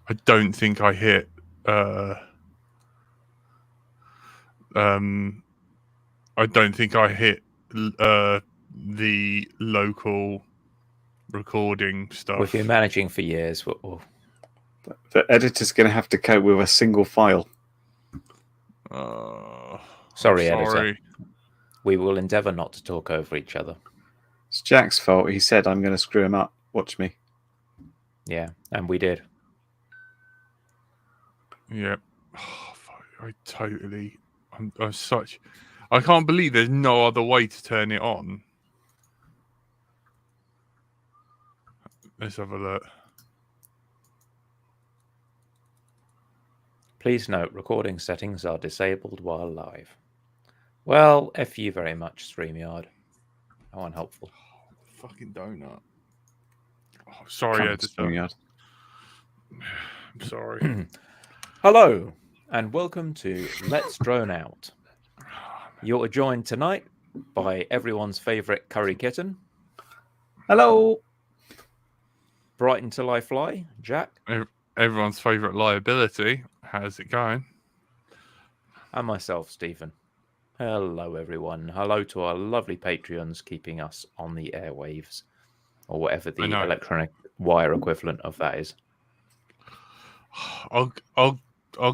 I don't think I hit. I don't think I hit the local recording stuff. We've been managing for years. The editor's going to have to cope with a single file. Sorry, editor. We will endeavour not to talk over each other. It's Jack's fault. He said, I'm going to screw him up. Watch me. Yeah, and we did. Yeah. I'm such... I can't believe there's no other way to turn it on. Let's have a look. Please note, recording settings are disabled while live. Well, F you very much, StreamYard. How unhelpful. Fucking donut. Oh, sorry, editor. I'm sorry. Hello, and welcome to Let's Drone Out. You're joined tonight by everyone's favourite curry kitten. Hello. Brighton till I fly, Jack. Everyone's favourite liability. How's it going? And myself, Stephen. Hello, everyone. Hello to our lovely Patreons keeping us on the airwaves, or whatever the electronic wire equivalent of that is. I'll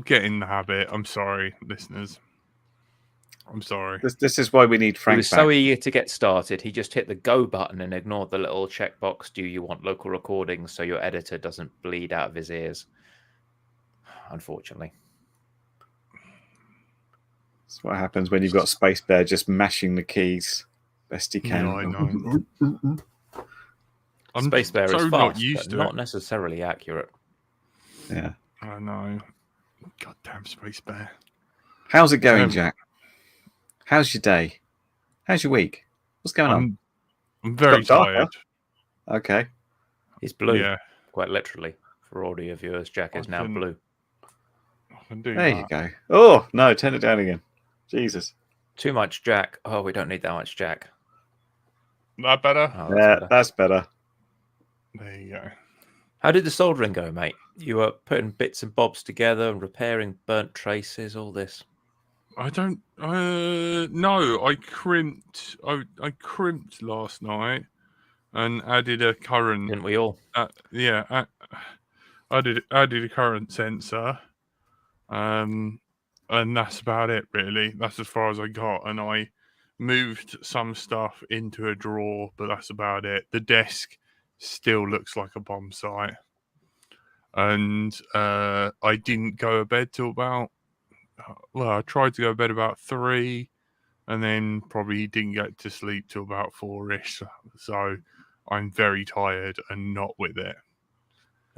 get in the habit. I'm sorry, listeners. I'm sorry. This is why we need Frank. He was so eager to get started, he just hit the go button and ignored the little checkbox. Do you want local recordings so your editor doesn't bleed out of his ears? Unfortunately. That's what happens when you've got Space Bear just mashing the keys best he can. Yeah, I know. Space Bear is fast, but not necessarily accurate. Yeah. I know. Goddamn Space Bear. How's it going, Jack? How's your day? How's your week? What's going on? I'm very tired. Okay. He's blue, quite literally. For audio viewers, Jack is now blue. There you go. Oh, no, turn it down again. Jesus. Too much Jack. Oh, we don't need that much Jack. That better? Oh, that's better. There you go. How did the soldering go, mate? You were putting bits and bobs together and repairing burnt traces, all this. I don't. No, I crimped. I crimped last night and added a current. Didn't we all? Yeah, added a current sensor, and that's about it. Really, that's as far as I got. And I moved some stuff into a drawer, but that's about it. The desk still looks like a bomb site, and I didn't go to bed till about. Well, I tried to go to bed about 3, and then probably didn't get to sleep till about 4-ish. So I'm very tired and not with it.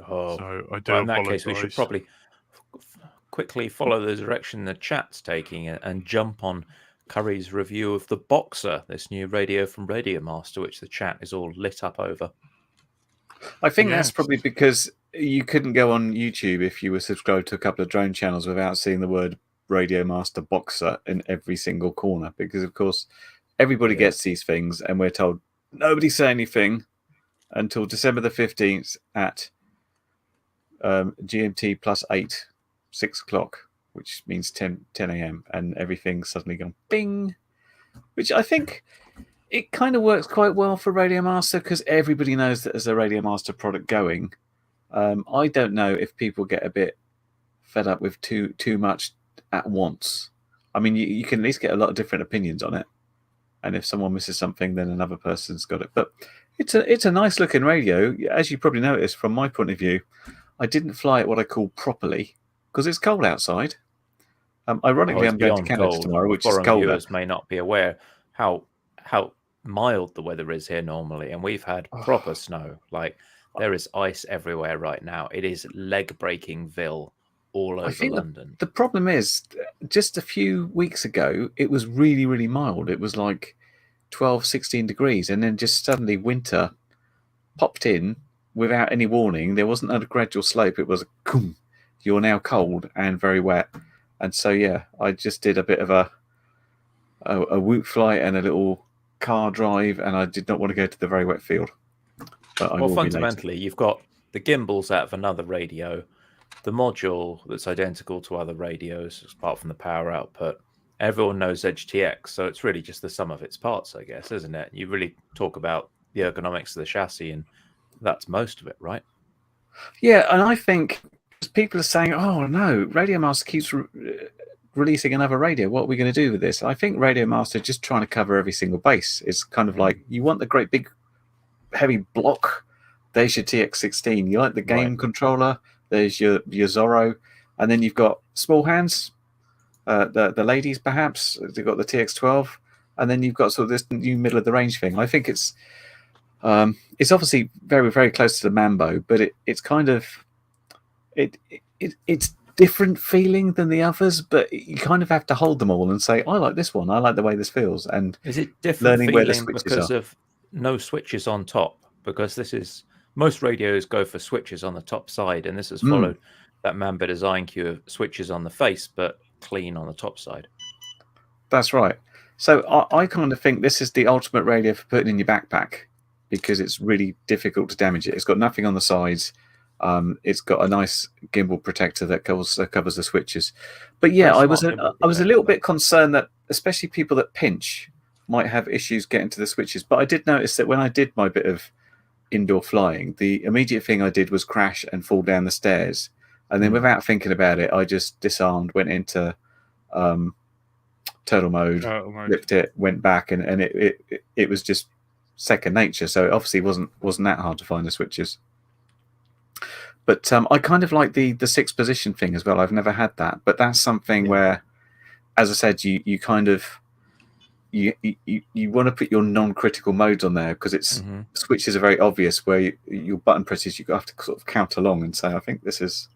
Oh, so I do. In that case, we should probably quickly follow the direction the chat's taking and jump on Curry's review of the Boxer, this new radio from Radio Master, which the chat is all lit up over. I think that's probably because you couldn't go on YouTube if you were subscribed to a couple of drone channels without seeing the word Radio Master Boxer in every single corner, because of course everybody gets these things and we're told nobody say anything until December the 15th at GMT +8, 6 o'clock, which means 10 a.m. and everything's suddenly gone bing, which I think it kind of works quite well for Radio Master because everybody knows that there's a Radio Master product going. I don't know if people get a bit fed up with too much at once. I mean, you can at least get a lot of different opinions on it, and if someone misses something, then another person's got it. But it's a nice looking radio, as you probably noticed from my point of view. I didn't fly it what I call properly because it's cold outside. Ironically, I'm going to Canada tomorrow, which is colder. Viewers may not be aware how mild the weather is here normally, and we've had proper snow. Like there is ice everywhere right now. It is leg-breaking-ville all over London. The problem is, just a few weeks ago, it was really, really mild. It was like 12, 16 degrees, and then just suddenly winter popped in without any warning. There wasn't a gradual slope. It was a you're now cold and very wet. And so, yeah, I just did a bit of a whoop flight and a little car drive, and I did not want to go to the very wet field. But well, fundamentally, you've got the gimbals out of another radio. the module that's identical to other radios, apart from the power output. Everyone knows Edge TX, so it's really just the sum of its parts, I guess, isn't it? You really talk about the ergonomics of the chassis, and that's most of it, right? Yeah, and I think people are saying, "Oh no, Radio Master keeps releasing another radio. What are we going to do with this?" I think Radio Master is just trying to cover every single base. It's kind of like you want the great big, heavy block. There's your TX16. You like the game controller. There's your Zorro, and then you've got small hands. The ladies perhaps they've got the TX12, and then you've got sort of this new middle of the range thing. I think it's obviously very, very close to the Mambo, but it's kind of it's different feeling than the others, but you kind of have to hold them all and say, I like this one, I like the way this feels. And is it different learning where the switches because are. of no switches on top? Because this is most radios go for switches on the top side, and this has followed that Mambo design cue of switches on the face, but clean on the top side. That's right. So I kind of think this is the ultimate radio for putting in your backpack, because it's really difficult to damage it. It's got nothing on the sides. It's got a nice gimbal protector that covers the switches. But yeah, I was a little bit concerned that especially people that pinch might have issues getting to the switches. But I did notice that when I did my bit of indoor flying, the immediate thing I did was crash and fall down the stairs. And then without thinking about it, I just disarmed, went into turtle mode, flipped it, went back, and it was just second nature. So it obviously wasn't that hard to find the switches. But I kind of like the 6 position thing as well. I've never had that, but that's something where, as I said, you kind of you want to put your non-critical modes on there, because it's switches are very obvious where your button presses you have to sort of count along and say, I think this is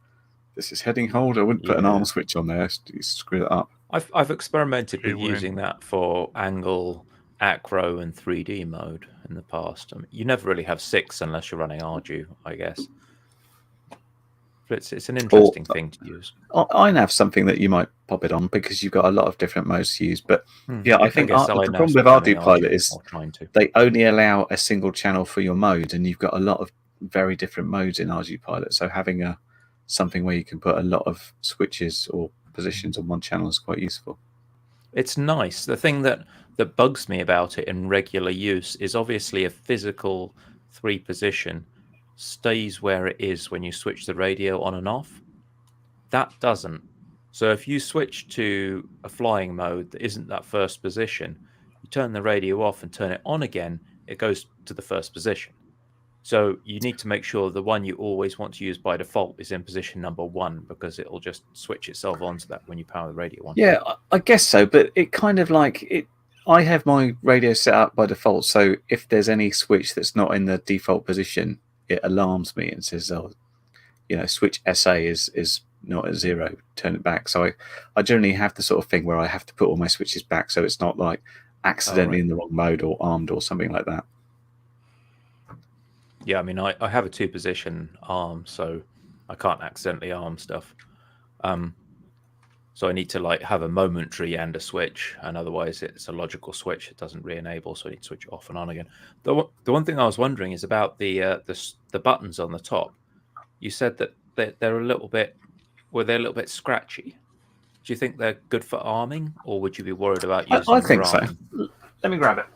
heading hold. I wouldn't put an arm switch on there. You screw it up. I've experimented with using that for angle, acro, and 3D mode in the past. I mean, you never really have 6 unless you're running Ardu, I guess. But it's an interesting thing to use. I have something that you might pop it on, because you've got a lot of different modes to use. But yeah, I think the problem with Ardu Pilot is they only allow a single channel for your mode, and you've got a lot of very different modes in Ardu Pilot. So having something where you can put a lot of switches or positions on one channel is quite useful. It's nice. The thing that bugs me about it in regular use is obviously a physical 3 position stays where it is when you switch the radio on and off. That doesn't. So if you switch to a flying mode that isn't that first position, you turn the radio off and turn it on again, it goes to the first position. So you need to make sure the one you always want to use by default is in position number 1, because it'll just switch itself onto that when you power the radio on. Yeah, I guess so. But it kind of like it. I have my radio set up by default, so if there's any switch that's not in the default position, it alarms me and says, "Oh, switch SA is not at 0. Turn it back." So I generally have the sort of thing where I have to put all my switches back, so it's not like accidentally in the wrong mode or armed or something like that. Yeah, I mean, I have a 2-position arm, so I can't accidentally arm stuff. So I need to have a momentary and a switch, and otherwise it's a logical switch. It doesn't re-enable, so I need to switch it off and on again. The one thing I was wondering is about the buttons on the top. You said that they're a little bit scratchy. Do you think they're good for arming, or would you be worried about using? I think so. Let me grab it.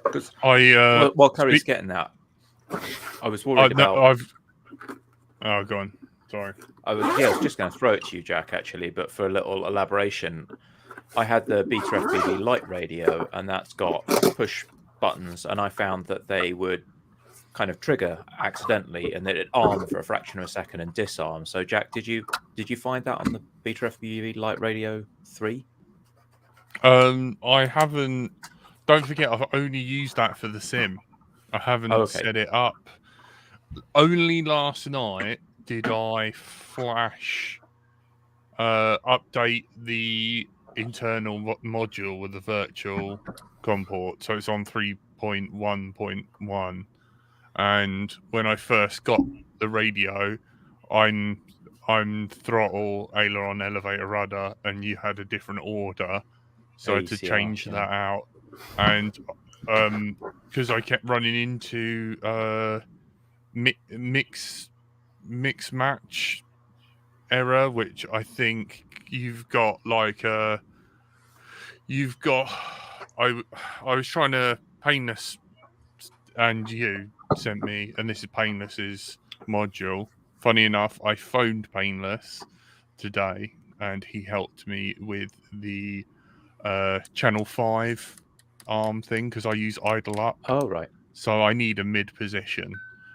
Because while Kerry's getting that, I was worried about. Oh, go on. Sorry. I was just going to throw it to you, Jack, actually, but for a little elaboration, I had the Beta FPV light radio, and that's got push buttons, and I found that they would kind of trigger accidentally, and that it arm for a fraction of a second and disarm. So, Jack, did you find that on the Beta FPV light radio 3? I haven't. Don't forget, I've only used that for the sim. I haven't set it up. Only last night did I flash update the internal module with the virtual COM port. So it's on 3.1.1. And when I first got the radio, I'm throttle, aileron, elevator, rudder, and you had a different order. So I had to change that out. And because I kept running into mix mix match error, which I think you've got I was trying to Painless, and you sent me, and this is Painless's module. Funny enough, I phoned Painless today, and he helped me with the channel 5 arm thing because I use idle up. Oh, right. So I need a mid position.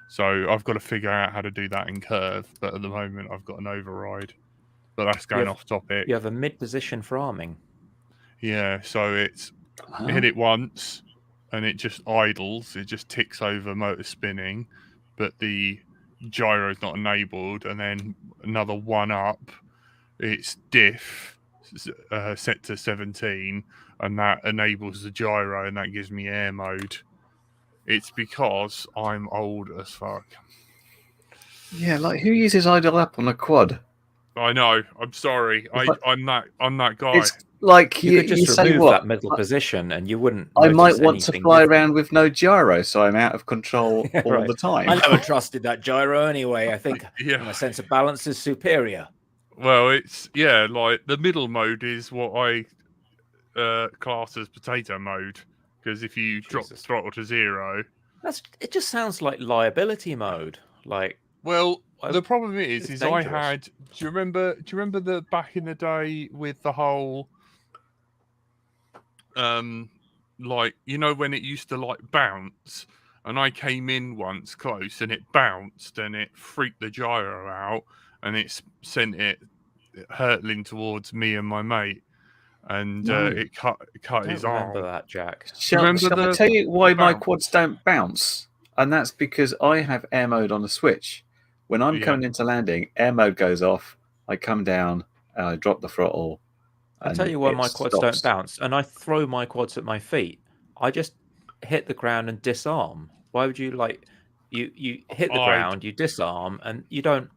So I've got to figure out how to do that in curve. But at the moment, I've got an override. But that's going off topic. You have a mid position for arming. Yeah, so it's hit it once and it just idles. It just ticks over motor spinning. But the gyro is not enabled. And then another one up, it's diff set to 17. And that enables the gyro and that gives me air mode. It's because I'm old as fuck. Yeah, like who uses idle up on a quad? I know. I'm sorry. I'm that guy. It's like You could just say remove what? that middle position, and you wouldn't. I might notice want to anything fly different. around with no gyro, so I'm out of control all Right. the time. I never trusted that gyro anyway. I think Yeah. my sense of balance is superior. Well, it's like the middle mode is what I class as potato mode, because if you drop the Jesus. throttle to 0, It just sounds like liability mode. Like, well, Well, the problem is it's I dangerous. had. Do you remember the back in the day with the whole, like when it used to like bounce, and I came in once close and it bounced and it freaked the gyro out and it sent it hurtling towards me and my mate, and No. it cut I his don't remember arm. that, Jack. Shall I tell you why my quads don't bounce? And that's because I have air mode on the switch. When I'm coming into landing, air mode goes off. I come down and I drop the throttle. I'll tell you why my quads don't bounce. And I throw my quads at my feet. I just hit the ground and disarm. Why would you you hit the ground, you disarm, and you don't.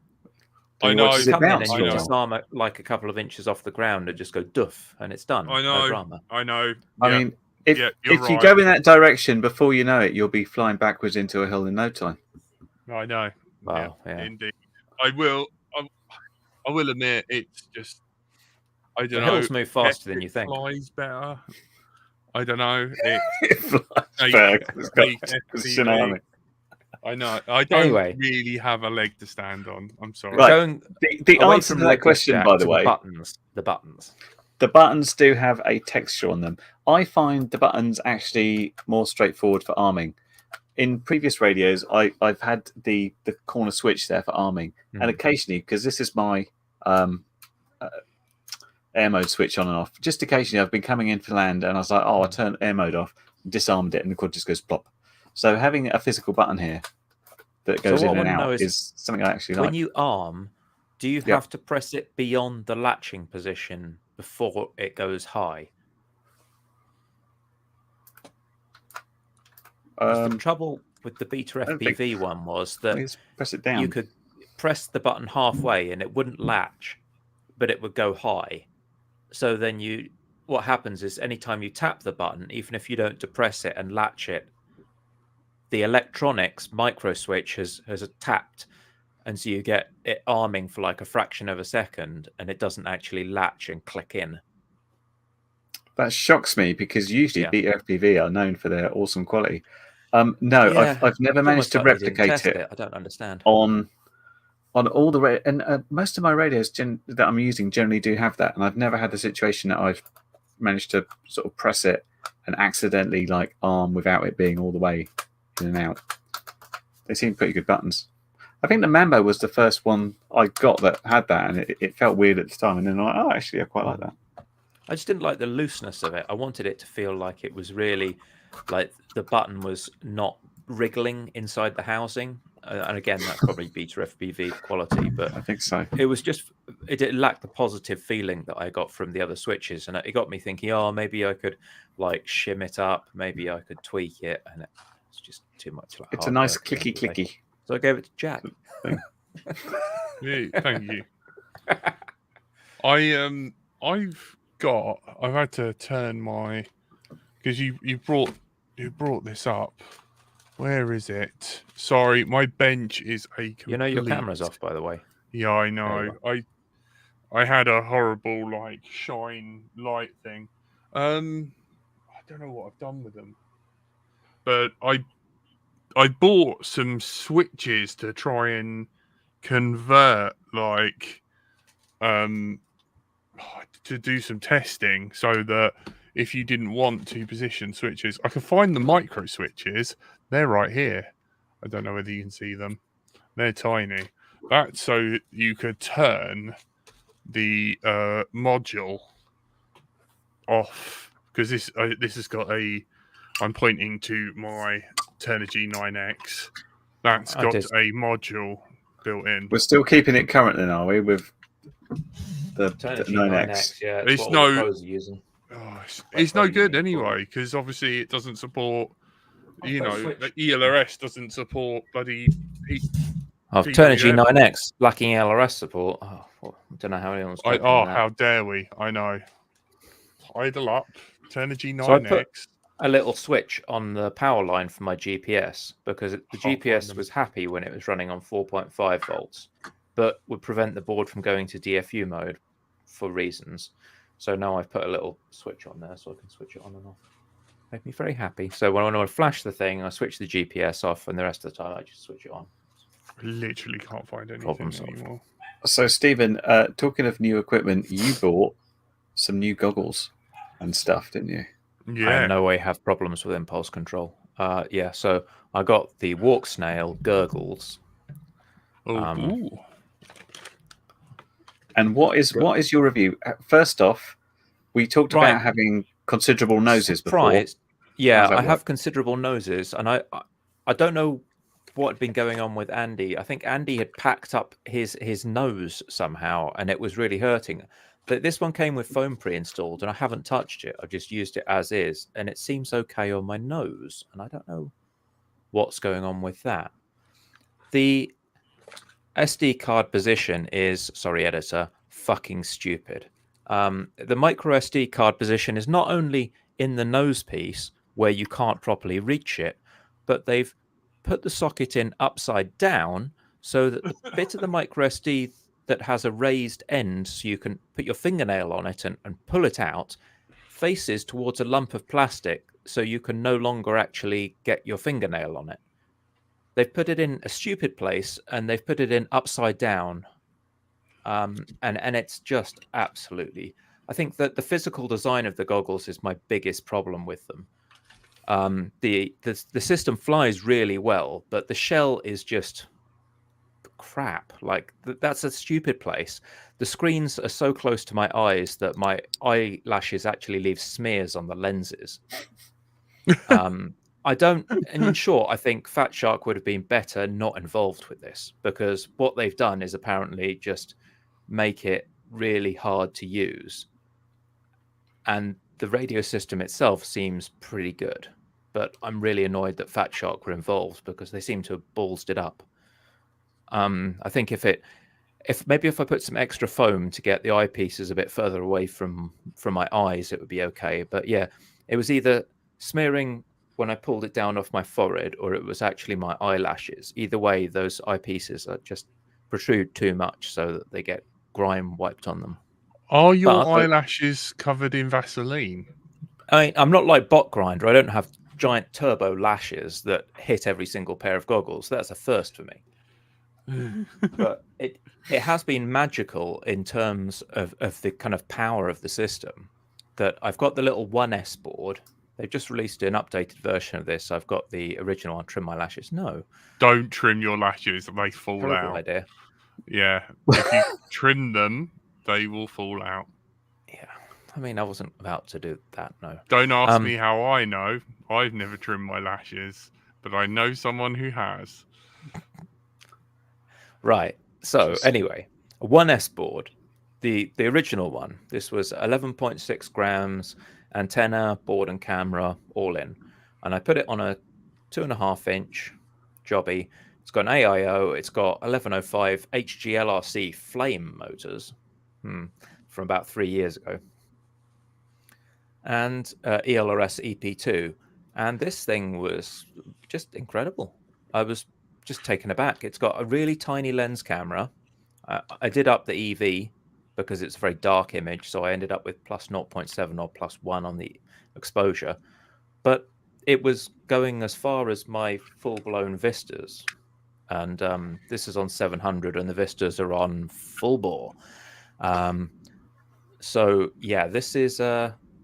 I know. You come in and you Bounce, disarm it like a couple of inches off the ground and just go doof, and it's done. I know. No drama. I know. I Yeah. mean, if you're you right. go in that direction, before you know it, you'll be flying backwards into a hill in no time. I know. Wow, yeah. Indeed. I will admit it's just. I don't The know. hills move faster than It you think. Flies better. I don't know. It flies back. It's got tsunami. I know. I don't Anyway. really have a leg to stand on. I'm sorry. Right. Going The away answer from to that legless question, jack by the to way, the buttons. the buttons do have a texture on them. I find the buttons actually more straightforward for arming. In previous radios, I've had the corner switch there for arming, and occasionally, because this is my air mode switch on and off, just occasionally I've been coming in for land, and I was like, oh, I turned air mode off, disarmed it, and the quad just goes plop. So having a physical button here that goes in and out is something I actually like. When you arm, do you have to press it beyond the latching position before it goes high? The trouble with the Beta FPV one was that press it down. you could press the button halfway and it wouldn't latch, but it would go high. So then what happens is anytime you tap the button, even if you don't depress it and latch it, the electronics micro switch has tapped, and so you get it arming for like a fraction of a second, and it doesn't actually latch and click in. That shocks me because usually Beta FPV are known for their awesome quality. I've never managed to replicate it. I don't understand. On all the and most of my radios that I'm using generally do have that, and I've never had the situation that I've managed to sort of press it and accidentally like arm without it being all the way in and out. They seem pretty good buttons. I think the Mambo was the first one I got that had that, and it felt weird at the time. And then I'm like, oh, actually, I quite like that. I just didn't like the looseness of it. I wanted it to feel like it was really like the button was not wriggling inside the housing. And again, that's probably Beta FPV quality, but I think so. It was just it lacked the positive feeling that I got from the other switches, and it got me thinking, oh, maybe I could like shim it up, maybe I could tweak it, and it's just too much. Like it's a nice clicky. So I gave it to Jack. Yeah, thank you. I've had to turn my, because you brought this up Where is it? Sorry, my bench is a complete... You know your camera's off, by the way. Yeah, I There know. you I had a horrible shine light thing. I don't know what I've done with them, but I bought some switches to try and convert to do some testing, so that if you didn't want two position switches, I could find the micro switches. They're right here. I don't know whether you can see them. They're tiny. That's so you could turn the module off, because this has got a... I'm pointing to my Turnigy 9X. That's got a module built in. We're still keeping it current then, are we? With the Turnigy 9X. Yeah, It's what no- all the pros are using. Oh, it's no good anyway, because obviously it doesn't support. You know, the ELRS doesn't support bloody. Turnigy 9X lacking ELRS support. Oh, well, I don't know how anyone's. How dare we? I know. Idle up, Turnigy 9X. So I put a little switch on the power line for my GPS, because the GPS was happy when it was running on 4.5 volts, but would prevent the board from going to DFU mode for reasons. So now I've put a little switch on there so I can switch it on and off. Make me very happy. So when I flash the thing, I switch the GPS off, and the rest of the time I just switch it on. I literally can't find anything anymore. So, Stephen, talking of new equipment, you bought some new goggles and stuff, didn't you? Yeah. I in no way have problems with impulse control. So I got the Walksnail gurgles. Ooh. And what is your review? First off, we talked Right. about having considerable noses before. Yeah, I have considerable noses, and I don't know what had been going on with Andy. I think Andy had packed up his nose somehow, and it was really hurting. But this one came with foam pre-installed, and I haven't touched it. I've just used it as is, and it seems okay on my nose, and I don't know what's going on with that. The SD card position is, sorry, editor, fucking stupid. The micro SD card position is not only in the nose piece where you can't properly reach it, but they've put the socket in upside down so that the bit of the micro SD that has a raised end, so you can put your fingernail on it and pull it out, faces towards a lump of plastic, so you can no longer actually get your fingernail on it. They've put it in a stupid place, and they've put it in upside down. And it's just absolutely... I think that the physical design of the goggles is my biggest problem with them. The system flies really well, but the shell is just crap. Like, that's a stupid place. The screens are so close to my eyes that my eyelashes actually leave smears on the lenses. I don't, and in short, I think Fat Shark would have been better not involved with this, because what they've done is apparently just make it really hard to use. And the radio system itself seems pretty good, but I'm really annoyed that Fat Shark were involved, because they seem to have ballsed it up. I think if I put some extra foam to get the eyepieces a bit further away from my eyes, it would be okay. But yeah, it was either smearing when I pulled it down off my forehead, or it was actually my eyelashes. Either way, those eyepieces are just protrude too much, so that they get grime wiped on them. Are your eyelashes covered in Vaseline? I'm not like Bot Grinder. I don't have giant turbo lashes that hit every single pair of goggles. That's a first for me. But it has been magical in terms of the kind of power of the system, that I've got the little 1S board. They've just released an updated version of this. I've got the original on Trim My Lashes. No. Don't trim your lashes. They fall Terrible out. idea. Yeah. If you trim them, they will fall out. Yeah. I mean, I wasn't about to do that, no. Don't ask me how I know. I've never trimmed my lashes, but I know someone who has. Right. So anyway, a 1S board, the original one. This was 11.6 grams, antenna, board and camera, all in. And I put it on a 2.5-inch jobby. It's got an AIO. It's got 1105 HGLRC flame motors from about 3 years ago. And ELRS EP2. And this thing was just incredible. I was just taken aback. It's got a really tiny lens camera. I did up the EV because it's a very dark image, so I ended up with plus 0.7 or plus 1 on the exposure. But it was going as far as my full-blown Vistas. And this is on 700, and the Vistas are on full bore. So, yeah, this is...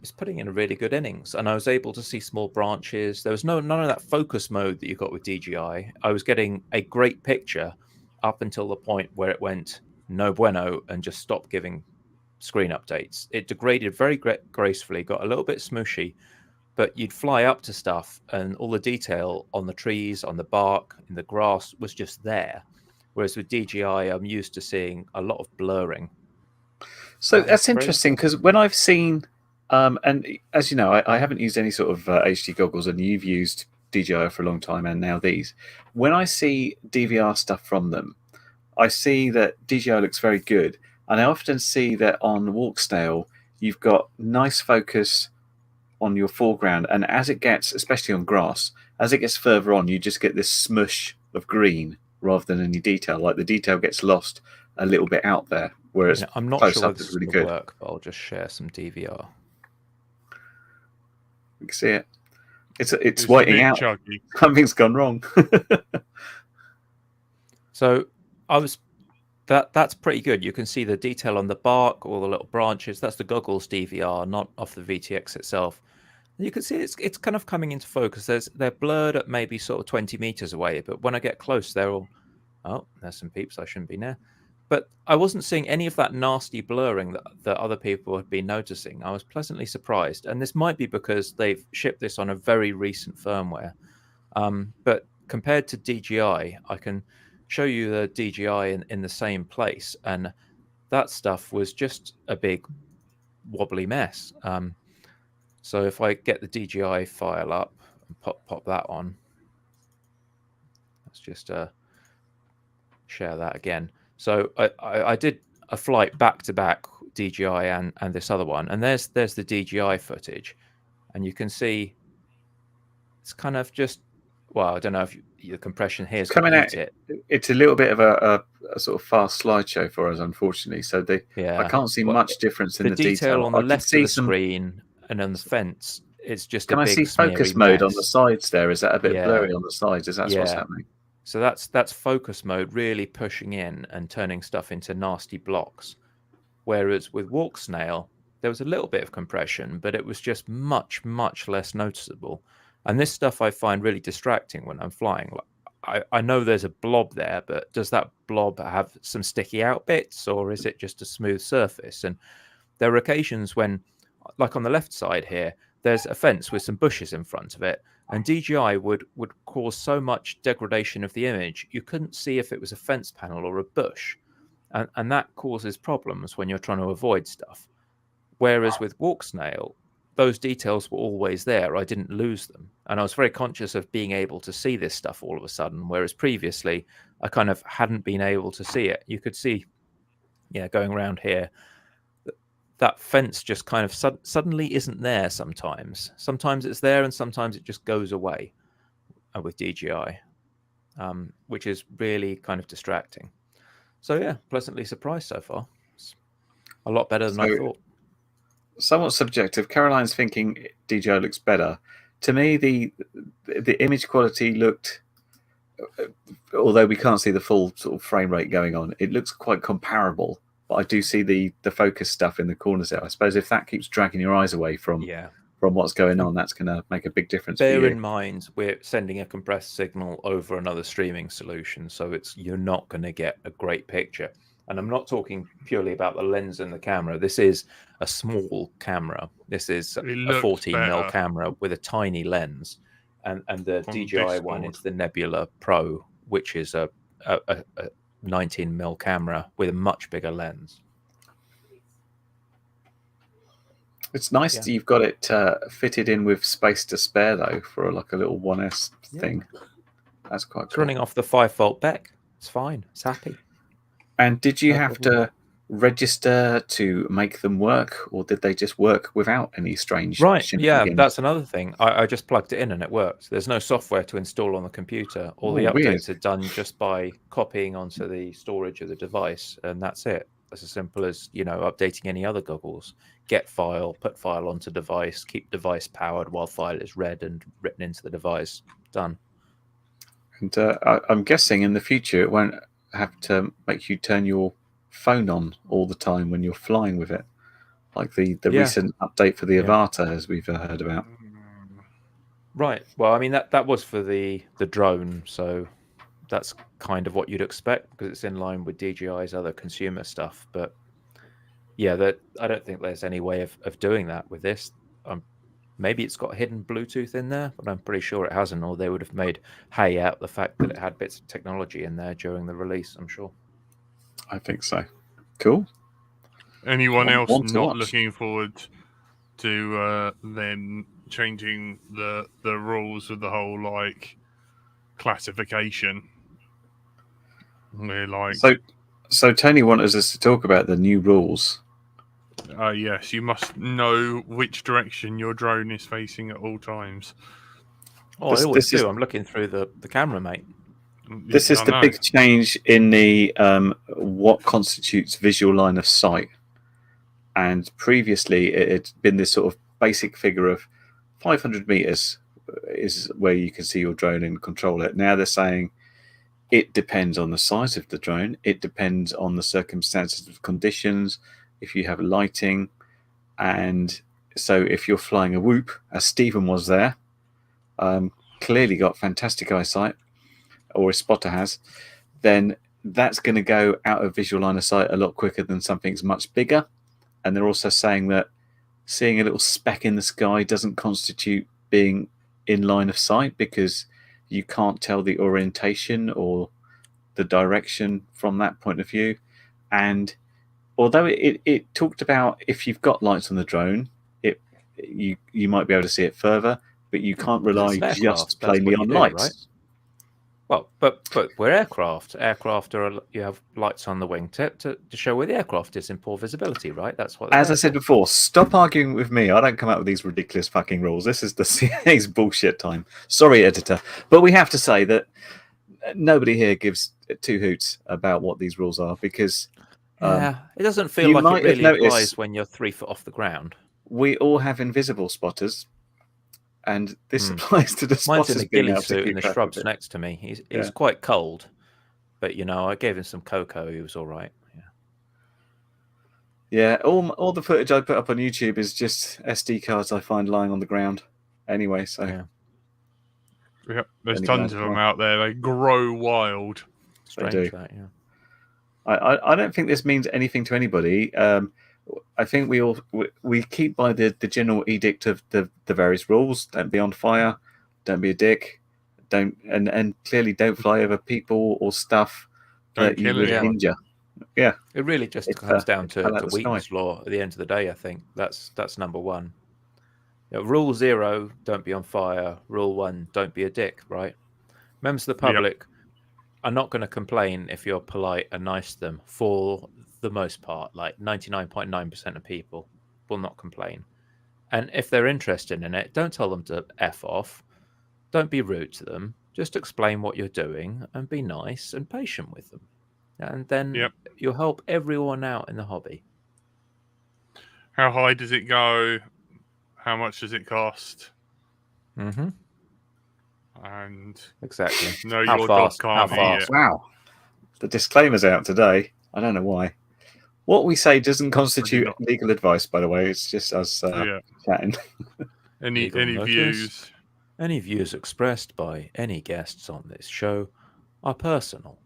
is putting in a really good innings, and I was able to see small branches. There was none of that focus mode that you got with DJI. I was getting a great picture up until the point where it went no bueno and just stopped giving screen updates. It degraded very gracefully, got a little bit smooshy, but you'd fly up to stuff and all the detail on the trees, on the bark, in the grass was just there. Whereas with DJI, I'm used to seeing a lot of blurring. So that's interesting, because when I've seen and as you know, I haven't used any sort of HD goggles, and you've used DJI for a long time, and now these. When I see DVR stuff from them, I see that DJI looks very good, and I often see that on Walksnail, you've got nice focus on your foreground, and as it gets, especially on grass, as it gets further on, you just get this smush of green rather than any detail. Like the detail gets lost a little bit out there, whereas I'm not close sure up this is really will good. work, but I'll just share some DVR. You can see it. It's whiting out. Chuggy. Something's gone wrong. So that's pretty good. You can see the detail on the bark, all the little branches. That's the goggles DVR, not off the VTX itself. You can see it's kind of coming into focus. They're blurred at maybe sort of 20 meters away, but when I get close, they're all, oh, there's some peeps I shouldn't be near. But I wasn't seeing any of that nasty blurring that other people had been noticing. I was pleasantly surprised. And this might be because they've shipped this on a very recent firmware. But compared to DJI, I can show you the DJI in the same place. And that stuff was just a big wobbly mess. So if I get the DJI file up and pop that on, let's just share that again. So I did a flight back to back DJI and this other one, and there's the DJI footage, and you can see it's kind of just, well, I don't know if the compression here is coming out. It's a little bit of a sort of fast slideshow for us, unfortunately. So I can't see much difference in the detail on the left of the screen and on the fence. It's just can a I big see focus mode on the sides there? Is that a bit Yeah. blurry on the sides? Is that what's happening? So that's focus mode really pushing in and turning stuff into nasty blocks. Whereas with Walksnail, there was a little bit of compression, but it was just much, much less noticeable. And this stuff I find really distracting when I'm flying. I know there's a blob there, but does that blob have some sticky out bits, or is it just a smooth surface? And there are occasions when, like on the left side here, there's a fence with some bushes in front of it, and DJI would cause so much degradation of the image, you couldn't see if it was a fence panel or a bush. And that causes problems when you're trying to avoid stuff. Whereas with Walksnail, those details were always there. I didn't lose them. And I was very conscious of being able to see this stuff all of a sudden, whereas previously I kind of hadn't been able to see it. You could see, going around here, that fence just kind of suddenly isn't there sometimes. Sometimes it's there and sometimes it just goes away with DJI, which is really kind of distracting. So, yeah, pleasantly surprised so far. It's a lot better than I thought. Somewhat subjective. Caroline's thinking DJI looks better. To me, the image quality looked, although we can't see the full sort of frame rate going on, it looks quite comparable. But I do see the focus stuff in the corners there. I suppose if that keeps dragging your eyes away from what's going on, that's going to make a big difference. Bear in mind, we're sending a compressed signal over another streaming solution, so you're not going to get a great picture. And I'm not talking purely about the lens and the camera. This is a small camera. This is a 14mm camera with a tiny lens, and the DJI one is the Nebula Pro, which is a 19mm camera with a much bigger lens. It's nice that you've got it fitted in with space to spare, though, for like a little 1S thing. That's quite cool. It's running off the 5-volt back. It's fine. It's happy. And did you have to register to make them work, or did they just work without any strange Right. Yeah, shenanigans? that's another thing. I just plugged it in and it worked. There's no software to install on the computer. All the Oh, weird. updates are done just by copying onto the storage of the device, and that's it. That's as simple as, updating any other goggles. Get file, put file onto device, keep device powered while file is read and written into the device. Done. And I'm guessing in the future it won't have to make you turn your phone on all the time when you're flying with it, like the Yeah. recent update for the Yeah. Avata, as we've heard about. Right. Well, I mean, that was for the drone, so that's kind of what you'd expect because it's in line with DJI's other consumer stuff. But yeah, I don't think there's any way of doing that with this. Maybe it's got hidden Bluetooth in there, but I'm pretty sure it hasn't, or they would have made hay out the fact that it had bits of technology in there during the release, I'm sure. I think so. Cool. Anyone else Want to not watch. looking forward to them changing the rules of the whole like classification? We're like, So Tony wanted us to talk about the new rules. yes, you must know which direction your drone is facing at all times. Oh, This- I always this is- do. I'm looking through the camera, mate. This is I the know. big change in the what constitutes visual line of sight. And previously, it had been this sort of basic figure of 500 meters is where you can see your drone and control it. Now they're saying it depends on the size of the drone. It depends on the circumstances of conditions, if you have lighting. And so if you're flying a Whoop, as Stephen was there, clearly got fantastic eyesight, or a spotter has, then that's going to go out of visual line of sight a lot quicker than something's much bigger. And they're also saying that seeing a little speck in the sky doesn't constitute being in line of sight because you can't tell the orientation or the direction from that point of view. And although it talked about if you've got lights on the drone, you might be able to see it further, but you can't rely It's an just aircraft, that's plainly what you on do, lights. right? Well, but we're aircraft. Aircraft you have lights on the wingtip to show where the aircraft is in poor visibility, right? That's what. As I said before, stop arguing with me. I don't come up with these ridiculous fucking rules. This is the CA's bullshit time. Sorry, editor. But we have to say that nobody here gives two hoots about what these rules are because Yeah, it doesn't feel you like might it have really noticed- applies when you're 3 foot off the ground. we all have invisible spotters. And this Hmm. applies to the Mine's spotters in a being ghillie able to suit in keep the track of shrubs it. next to me. He's Yeah. quite cold, but I gave him some cocoa. He was all right. Yeah, all the footage I put up on YouTube is just SD cards I find lying on the ground. Anyway, so Yeah. Yeah, there's Any tons glad of them for- out there. They grow wild. Strange do. that. Yeah. I don't think this means anything to anybody. I think we keep by the general edict of the various rules. Don't be on fire. Don't be a dick. Don't and clearly don't fly over people or stuff Don't that you kill would anyone. injure. It really just It's, comes down it's to fell out the sky. Wheaton's law at the end of the day. I think that's number one. Rule 0, don't be on fire. Rule 1, don't be a dick. Right? Members of the Yep. public are not going to complain if you're polite and nice to them. For the most part, like 99.9% of people will not complain. And if they're interested in it, don't tell them to F off. Don't be rude to them. Just explain what you're doing and be nice and patient with them. And then Yep. you'll help everyone out in the hobby. How high does it go? How much does it cost? Mm-hmm. And Exactly. no, How your fast? dog How can't eat fast? it. Wow, the disclaimer's out today. I don't know why. What we say doesn't constitute not. legal advice, by the way. It's just us Yeah. chatting. Any Legal notice. views? Any views expressed by any guests on this show are personal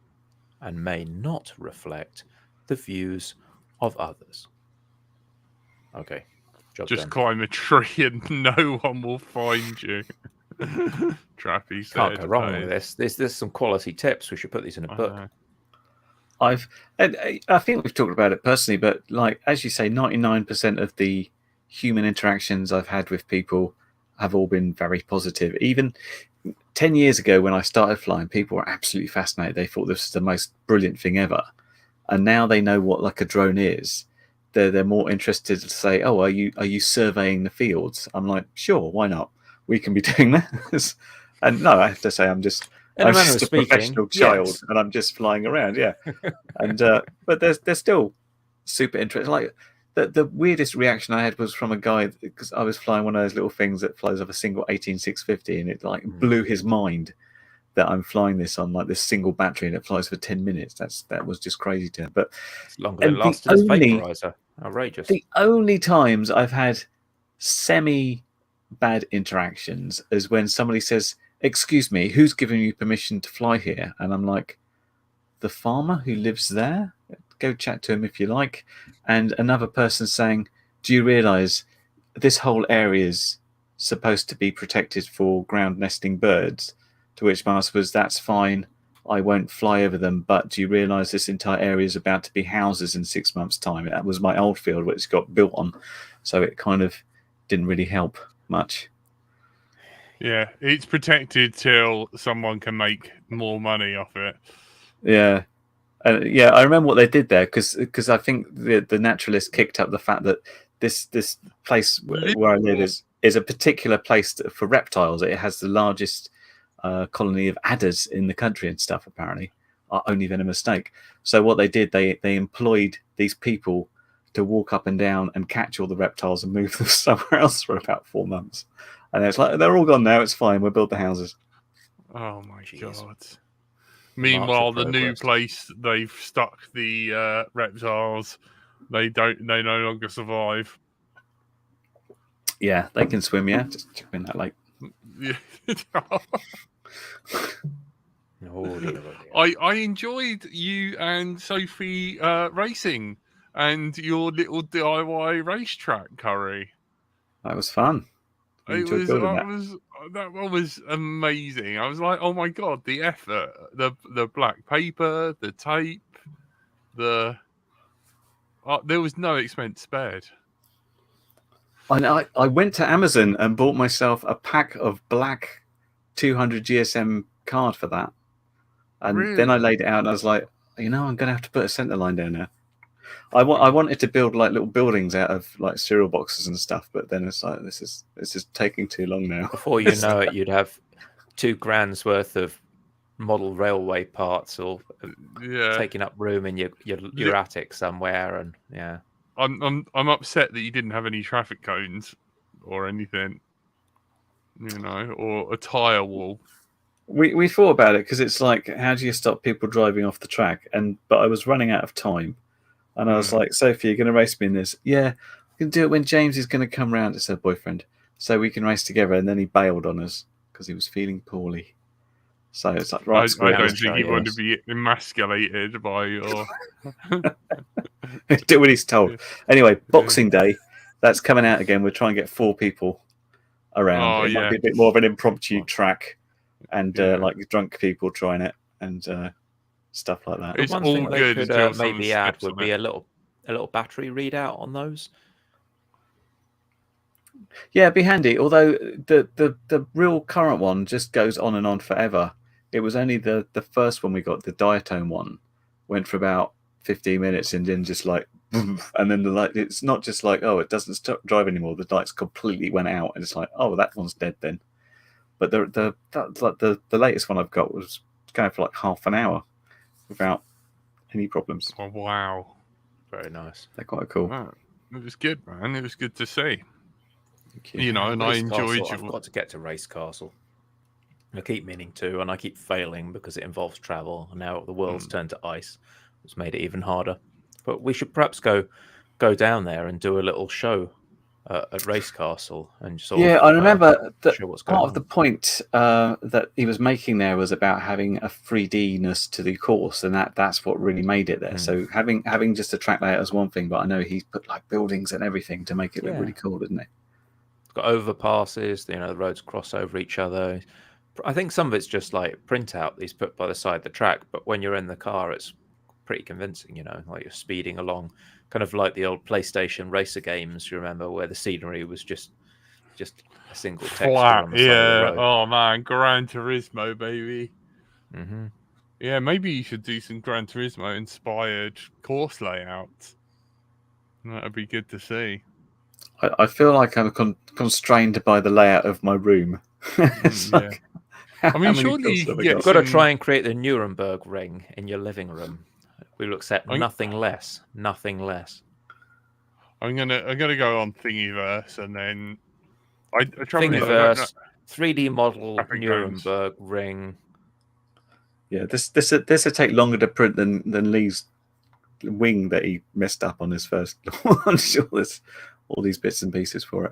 and may not reflect the views of others. Okay. Job Just done. climb a tree and no one will find you. Trappy said. Can't go wrong that with is- this. There's some quality tips. We should put these in a I book. know. I think we've talked about it personally, but like as you say, 99% of the human interactions I've had with people have all been very positive. Even 10 years ago when I started flying, people were absolutely fascinated. They thought this was the most brilliant thing ever. and now they know what like a drone is. They're more interested to say, oh, are you surveying the fields? I'm like, sure, why not? We can be doing this. And no, I have to say, I'm just In a manner just of a speaking, professional child, yes. and I'm just flying around, yeah. And but they're still super interesting. Like the weirdest reaction I had was from a guy, because I was flying one of those little things that flies off a single 18650, and it like blew his mind that I'm flying this on like this single battery and it flies for 10 minutes. That was just crazy to him. But It's longer than it lasted as vaporizer. Outrageous. the only times I've had semi bad interactions is when somebody says, excuse me, who's giving you permission to fly here? And I'm like, the farmer who lives there, go chat to him if you like. And another person saying, do you realize this whole area is supposed to be protected for ground nesting birds? To which my answer was, that's fine, I won't fly over them, but do you realize this entire area is about to be houses in 6 months' time? That was my old field which got built on, so it kind of didn't really help much. Yeah, it's protected till someone can make more money off it. Yeah. Yeah, I remember what they did there, because I think the naturalist kicked up the fact that this place where I live is a particular place for reptiles. It has the largest colony of adders in the country and stuff, apparently. Only venomous snake. So what they did, they employed these people to walk up and down and catch all the reptiles and move them somewhere else for about 4 months. And it's like, they're all gone now, it's fine, we'll build the houses. Oh my Jeez. God. Meanwhile, the new progress. place they've stuck the reptiles, they no longer survive. Yeah, they can swim, yeah. Just chuck in that lake. Yeah. Oh, dear. I enjoyed you and Sophie racing and your little DIY racetrack, Curry. That was fun. I enjoyed building That one was amazing. I was like, oh my God, the effort, the black paper, the tape, there was no expense spared. I went to Amazon and bought myself a pack of black 200 GSM card for that. And then I laid it out and I was like, I'm going to have to put a center line down there. I wanted to build like little buildings out of like cereal boxes and stuff, but then it's like, this is taking too long now. Before you know it, you'd have $2,000 worth of model railway parts or taking up room in your attic somewhere. And yeah, I'm upset that you didn't have any traffic cones or anything, or a tire wall. We thought about it because it's like, how do you stop people driving off the track? But I was running out of time, and I was like, Sophie, you're going to race me in this? Yeah, I can do it when James is going to come round. It's her boyfriend, so we can race together. And then he bailed on us because he was feeling poorly. So it's like, right, I don't think you want to be emasculated by your. Do what he's told. Anyway, Boxing Day, that's coming out again. We'll try and get 4 people around. Might be a bit more of an impromptu track, and like drunk people trying it and stuff like that. It's one all thing good. they could maybe add would be a little battery readout on those. Yeah, it'd be handy. Although the real current one just goes on and on forever. It was only the first one we got, the diatone one, went for about 15 minutes and then just like, and then the light. It's not just like, oh, it doesn't drive anymore. The lights completely went out, and it's like, oh, that one's dead then. But the latest one I've got was going for like half an hour without any problems. Oh, wow. Very nice. They're quite cool. Wow. It was good, man. It was good to see. Thank you. And I enjoyed I've got to get to Race Castle. I keep meaning to, and I keep failing because it involves travel. And now the world's turned to ice, which made it even harder. But we should perhaps go down there and do a little show at Race Castle and I remember that show what's part going of the point that he was making there was about having a 3D-ness to the course, and that's what really made it there. So having just a track layout is one thing, but I know he's put like buildings and everything to make it look really cool, didn't he? It's got overpasses, the roads cross over each other. I think some of it's just like printout he's put by the side of the track, but when you're in the car, it's pretty convincing, like you're speeding along, kind of like the old PlayStation racer games, you remember, where the scenery was just a single texture on the side of the road. Oh man, Gran Turismo, baby. Mm-hmm. Yeah, maybe you should do some Gran Turismo inspired course layouts. That'd be good to see. I feel like I'm constrained by the layout of my room. It's Yeah. like, I mean, how many surely builds you have can I get got? You've got to some. try and create the Nuremberg ring in your living room. We will accept nothing less. Nothing less. I'm gonna go on Thingiverse and then I trouble is I don't know. Thingiverse, 3D model Traffic Nuremberg ring. Yeah, this would take longer to print than Lee's wing that he messed up on his first launch. All these bits and pieces for it.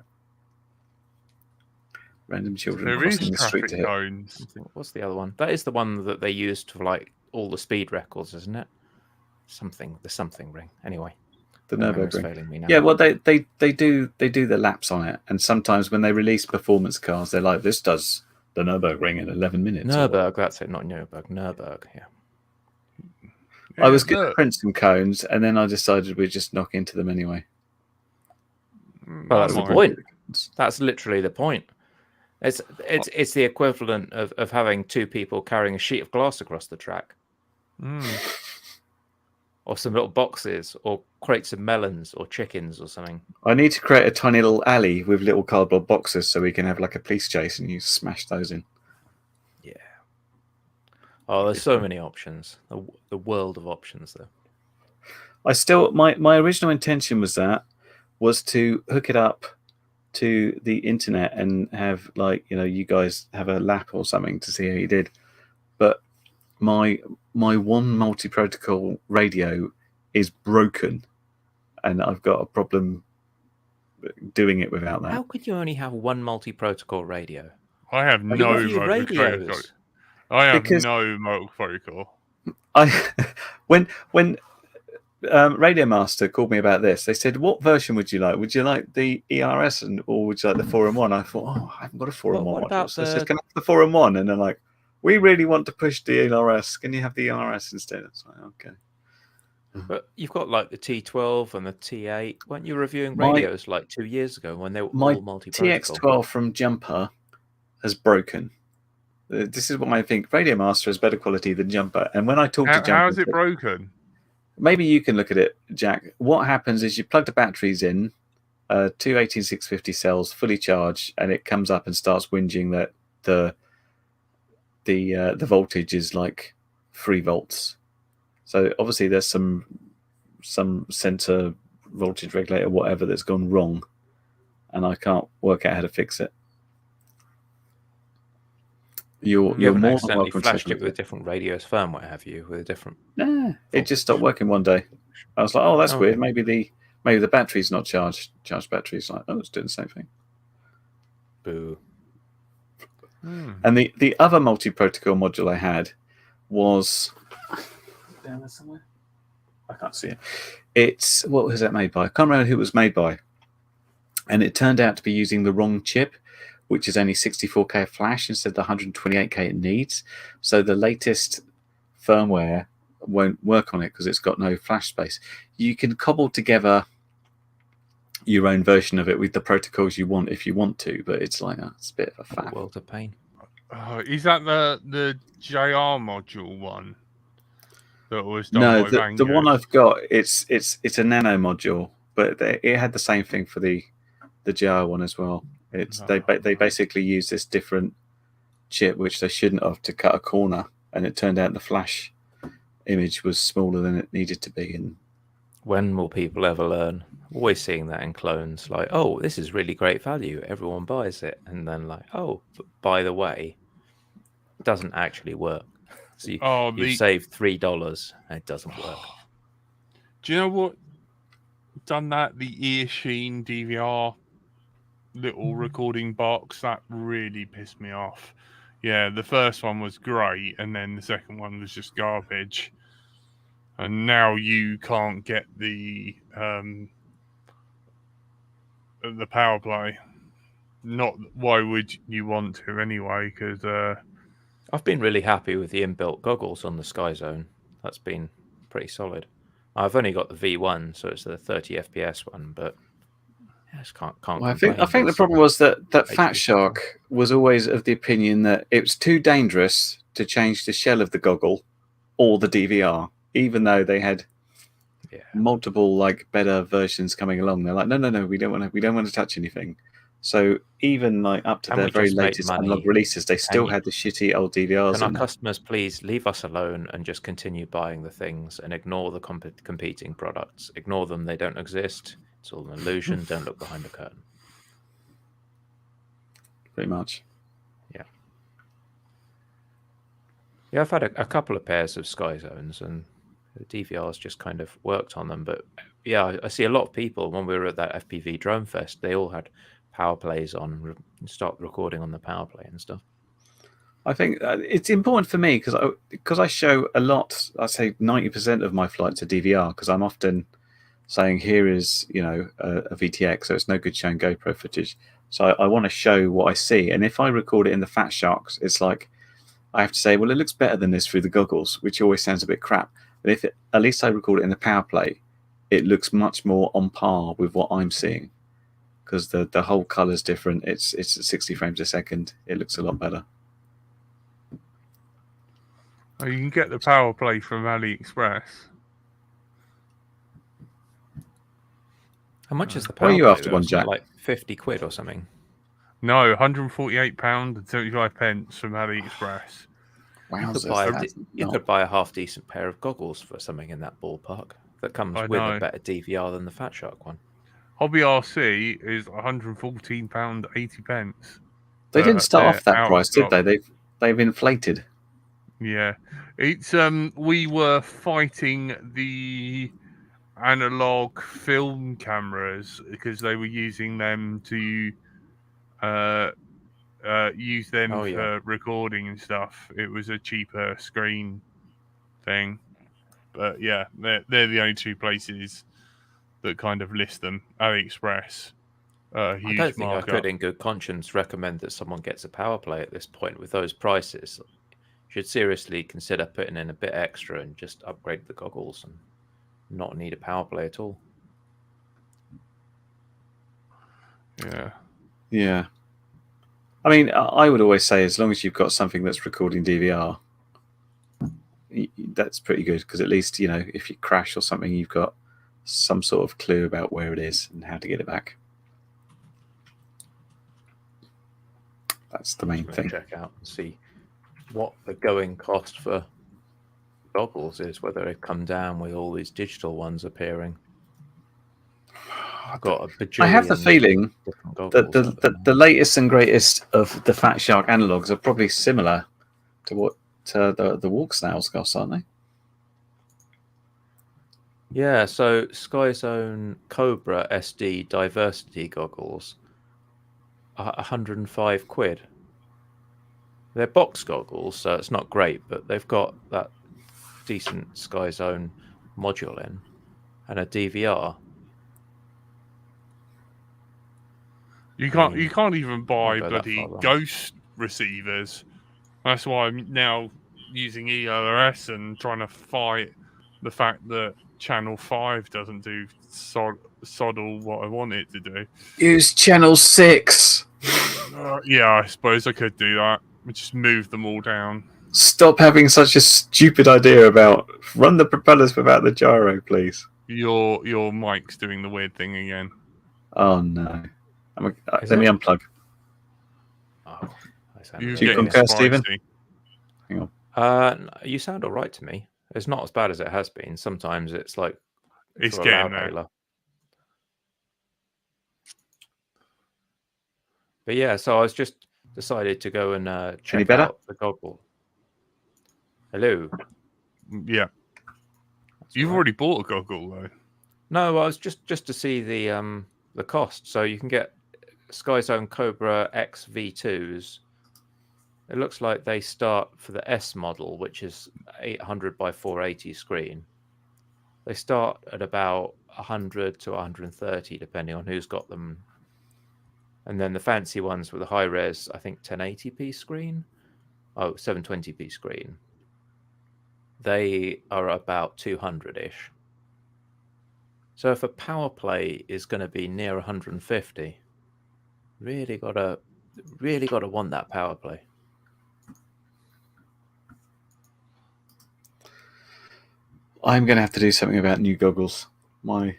Random children There crossing is the street traffic to hit. cones. What's the other one? That is the one that they used for like all the speed records, isn't it? The something ring. Anyway, The my memory's Nürburgring. failing me now. Yeah, well, they do the laps on it, and sometimes when they release performance cars, they're like, this does the Nürburgring in 11 minutes. Nuremberg, that's it, not Nuremberg. Nuremberg, yeah. I was going to print some cones, and then I decided we'd just knock into them anyway. Well, that's the point. That's literally the point. It's the equivalent of having two people carrying a sheet of glass across the track. Or some little boxes, or crates of melons, or chickens, or something. I need to create a tiny little alley with little cardboard boxes so we can have like a police chase and you smash those in. Yeah. Oh, there's so many options. The world of options, though. My original intention was to hook it up to the internet and have you guys have a lap or something to see how you did. But my one multi-protocol radio is broken, and I've got a problem doing it without that. How could you only have one multi-protocol radio? I have no multi-protocol. I have no multi-protocol. When Radio Master called me about this, they said, "What version would you like? Would you like the ERS or would you like the 4-in-1?" I thought, I haven't got a 4-in-1 module. So I said, "Can I have the 4-in-1?" And they're like, "We really want to push the ERS. Can you have the ERS instead?" I was like, "Okay." But you've got like the T12 and the T8. Weren't you reviewing radios like 2 years ago when they were all multi-protocol? My TX12 from Jumper has broken. This is what I think. Radio Master is better quality than Jumper. And when I talk to Jumper, how is it broken? Maybe you can look at it, Jack. What happens is you plug the batteries in, two 18650 cells fully charged, and it comes up and starts whinging that the voltage is like 3 volts. So obviously there's some sensor voltage regulator, whatever, that's gone wrong, and I can't work out how to fix it. You're haven't more accidentally welcome flashed to it with a different radio's firmware, have you? With a different? Nah, it just stopped working one day. I was like, "Oh, that's weird. Maybe the battery's not charged. Charged battery's like, oh, it's doing the same thing." Boo. And the other multi-protocol module I had was down there somewhere. I can't see it. It's what was that made by? I can't remember who it was made by. And it turned out to be using the wrong chip, which is only 64K flash instead of the 128K it needs. So the latest firmware won't work on it because it's got no flash space. You can cobble together your own version of it with the protocols you want if you want to, but it's like it's a bit of a faff. World of pain. Is that the JR module one that was done by the one I've got it's a nano module, but it had the same thing for the JR one as well. They basically use this different chip which they shouldn't have to cut a corner, and it turned out the flash image was smaller than it needed to be. And when will people ever learn? Always seeing that in clones, like, oh, this is really great value, everyone buys it, and then like, oh, but by the way, it doesn't actually work. So you saved $3 and it doesn't work. Do you know what done that? The Earsheen DVR little recording box, that really pissed me off. Yeah, the first one was great, and then the second one was just garbage. And now you can't get the power play. Not why would you want to anyway? Because I've been really happy with the inbuilt goggles on the Sky Zone. That's been pretty solid. I've only got the V1, so it's the 30 FPS one, but I just can't. Well, I think the problem was that Fat Shark was always of the opinion that it was too dangerous to change the shell of the goggle or the DVR, even though they had Yeah. multiple like better versions coming along. They're like, no, we don't want to touch anything. So even like up to Can their we very just make latest money? analog releases, they still you- had the shitty old DVRs Can our in there. customers please leave us alone and just continue buying the things and ignore the competing products? Ignore them; they don't exist. It's all an illusion. Don't look behind the curtain. Pretty much. Yeah, I've had a couple of pairs of Sky Zones, and the DVRs just kind of worked on them. But yeah, I see a lot of people when we were at that FPV Drone Fest. They all had power plays on, start recording on the power play and stuff. I think it's important for me because I show a lot. I say 90% of my flights are DVR because I'm often saying here is a VTX, so it's no good showing GoPro footage. So I want to show what I see, and if I record it in the Fat Sharks, it's like I have to say, well, it looks better than this through the goggles, which always sounds a bit crap. But if at least I record it in the power play, it looks much more on par with what I'm seeing because the whole color's different. It's at 60 frames a second. It looks a lot better. Oh, you can get the power play from AliExpress. How much is the What power are you play, after though? one, It's not Jack? like 50 quid or something. No, £148 and 75 pence from AliExpress. You could buy a half decent pair of goggles for something in that ballpark that comes I with know. a better DVR than the Fat Shark one. Hobby RC is £114 80 pence. They didn't start off that out of price, did stock. they? They've inflated. Yeah, it's we were fighting the analog film cameras because they were using them to use them Oh, for yeah. recording and stuff. It was a cheaper screen thing, but yeah, they're the only two places that kind of list them. AliExpress, I huge don't think I markup. could, in good conscience, recommend that someone gets a power play at this point with those prices. Should seriously consider putting in a bit extra and just upgrade the goggles and not need a power play at all. Yeah. I mean, I would always say as long as you've got something that's recording DVR, that's pretty good because at least, if you crash or something, you've got some sort of clue about where it is and how to get it back. That's the main thing. Check out and see what the going cost for goggles is, whether they've come down with all these digital ones appearing. I've got a bajillion. I have the feeling that the latest and greatest of the Fat Shark analogs are probably similar to what the Walksnails cost, aren't they? Yeah, so Sky Zone Cobra SD Diversity goggles are 105 quid. They're box goggles, so it's not great, but they've got that decent Sky Zone module in and a DVR. You can't even buy go that bloody far wrong. ghost receivers. That's why I'm now using ELRS and trying to fight the fact that Channel 5 doesn't do sod all what I want it to do. Use Channel 6. Yeah, I suppose I could do that. Just move them all down. Stop having such a stupid idea about run the propellers without the gyro, please. Your mic's doing the weird thing again. Oh no. Let me unplug. Oh, Do you concur, Stephen? Hang on. You sound all right to me. It's not as bad as it has been. Sometimes it's like it's getting there. But yeah, so I was just decided to go and check out the goggle. Hello. Yeah. You've already bought a goggle though. No, I was just to see the cost. So you can get Sky Zone Cobra X V2s. It looks like they start for the S model, which is 800 by 480 screen. They start at about 100 to 130, depending on who's got them. And then the fancy ones with the high res, I think 1080p screen. Oh, 720p screen. They are about 200-ish. So if a power play is going to be near 150, really gotta want that power play. I'm going to have to do something about new goggles. Why?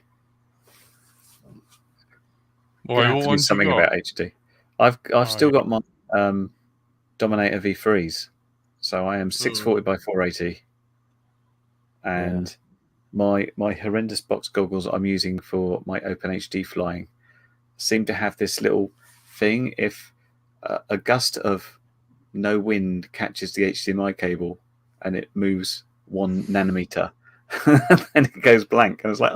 Gonna have What to do ones you something got? about HD. I've still yeah. got my Dominator V3s, so I am 640 by 480, and my horrendous box goggles I'm using for my Open HD flying seem to have this little thing. If a gust of no wind catches the HDMI cable and it moves 1 nanometer, then it goes blank, and it's like,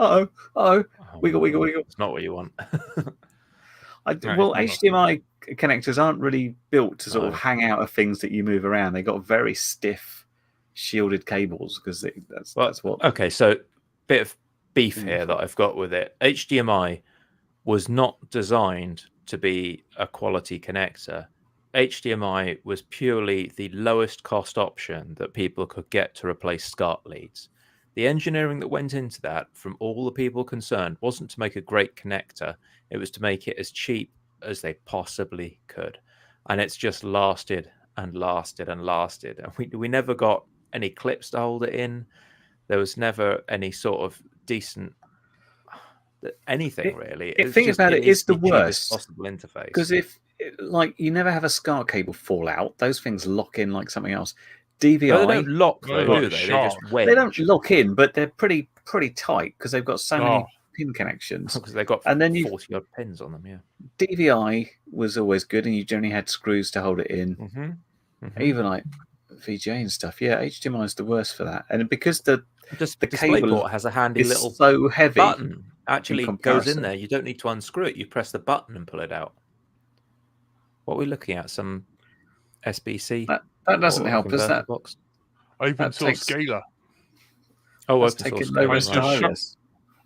wiggle. It's not what you want. Well, HDMI connectors aren't really built to sort of No. hang out of things that you move around. They got very stiff, shielded cables because that's what. Okay, so bit of beef here that I've got with it. HDMI was not designed to be a quality connector. HDMI was purely the lowest cost option that people could get to replace SCART leads. The engineering that went into that from all the people concerned wasn't to make a great connector. It was to make it as cheap as they possibly could. And it's just lasted and lasted and lasted. And we never got any clips to hold it in. There was never any sort of decent anything really. The thing about it is the worst possible interface. Because if you never have a SCART cable fall out, those things lock in like something else. DVI, they don't lock though, Well, do they? They just wedge. they don't lock in, but they're pretty tight because they've got so many pin connections. Because they've got and then 40 odd pins on them. Yeah. DVI was always good, and you generally had screws to hold it in. Even like VGA and stuff. Yeah, HDMI is the worst for that, and because the DisplayPort has a handy is little so heavy button actually goes in comparison. there. You don't need to unscrew it. You press the button and pull it out. What are we looking at? Some SBC? That doesn't help us. That box? Open source scaler. Oh, that's open taking source low scaler, risk, right. high risk.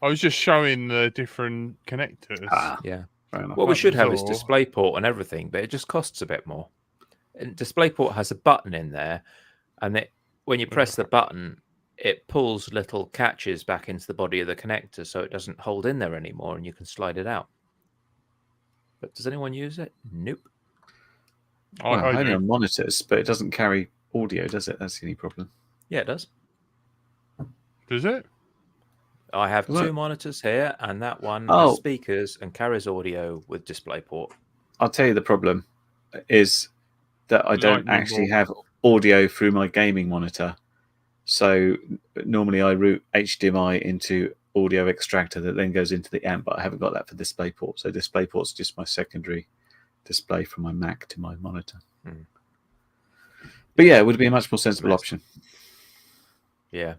I was just showing the different connectors. Yeah. Fair enough. What we should have is all. DisplayPort and everything, but it just costs a bit more. And DisplayPort has a button in there, and when you press the button, it pulls little catches back into the body of the connector, so it doesn't hold in there anymore, and you can slide it out. But does anyone use it? Nope. I only do. on monitors, but it doesn't carry audio, does it? That's the only problem. Yeah, it does. Does it? I have Does it? 2 monitors here, and that one has speakers and carries audio with DisplayPort. I'll tell you the problem is that I don't actually have audio through my gaming monitor. So normally I route HDMI into audio extractor that then goes into the amp, but I haven't got that for DisplayPort. So DisplayPort's just my secondary display from my Mac to my monitor. But yeah, it would be a much more sensible option. Yeah.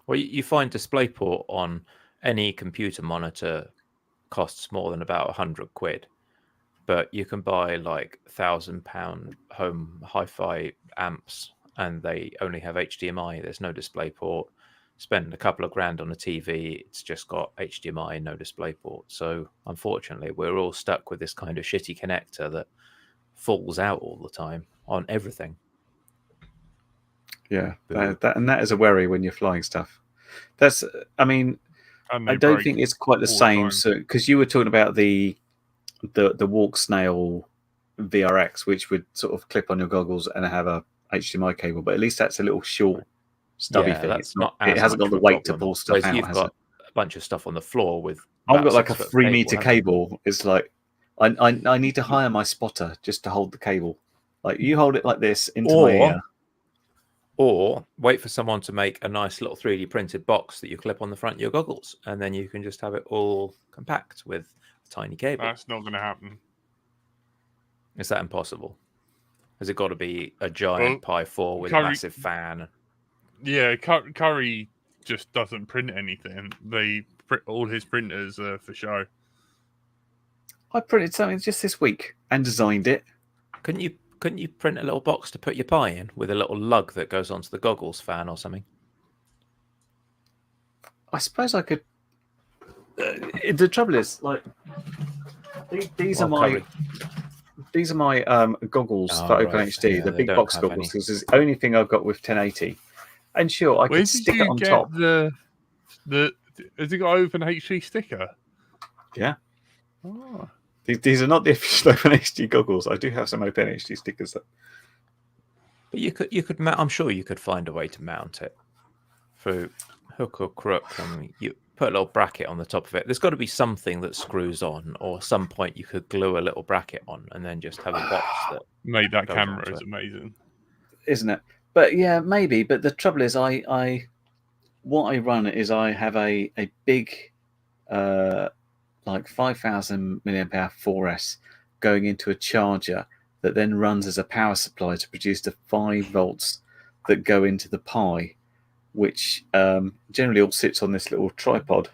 Well, you find DisplayPort on any computer monitor costs more than about £100, but you can buy like £1,000 home hi-fi amps, and they only have HDMI. There's no DisplayPort. Spend a couple of grand on a TV, it's just got HDMI, no DisplayPort. So unfortunately, we're all stuck with this kind of shitty connector that falls out all the time on everything. Yeah, that is a worry when you're flying stuff. I don't think it's quite the same. So, because you were talking about the Walksnail VRX, which would sort of clip on your goggles and have a HDMI cable, but at least that's a little short, stubby thing. That's it hasn't got the weight to pull stuff out. You've got a bunch of stuff on the floor with. I've got like a 3-meter cable. It's like I need to hire my spotter just to hold the cable. Like you hold it like this into my ear. Or wait for someone to make a nice little 3D printed box that you clip on the front of your goggles, and then you can just have it all compact with a tiny cable. That's not going to happen. Is that impossible? Has it got to be a giant Pi 4 with a massive fan? Yeah, Curry just doesn't print anything. All his printers are for show. I printed something just this week and designed it. Couldn't you print a little box to put your Pi in with a little lug that goes onto the goggles fan or something? I suppose I could. The trouble is, like, these are my goggles for Open HD, the big box goggles. This is the only thing I've got with 1080. And sure, I could stick it on top. Has it got Open HD sticker? Yeah. Oh. These are not the official Open HD goggles. I do have some Open HD stickers. But you could. I'm sure you could find a way to mount it through hook or crook, and you put a little bracket on the top of it. There's got to be something that screws on, or some point you could glue a little bracket on, and then just have a box that Mate, that goes camera onto is it. amazing. Isn't it? But yeah, maybe. But the trouble is, what I run is I have a big, like 5,000 milliamp hour 4S going into a charger that then runs as a power supply to produce the 5 volts that go into the Pi, which generally all sits on this little tripod,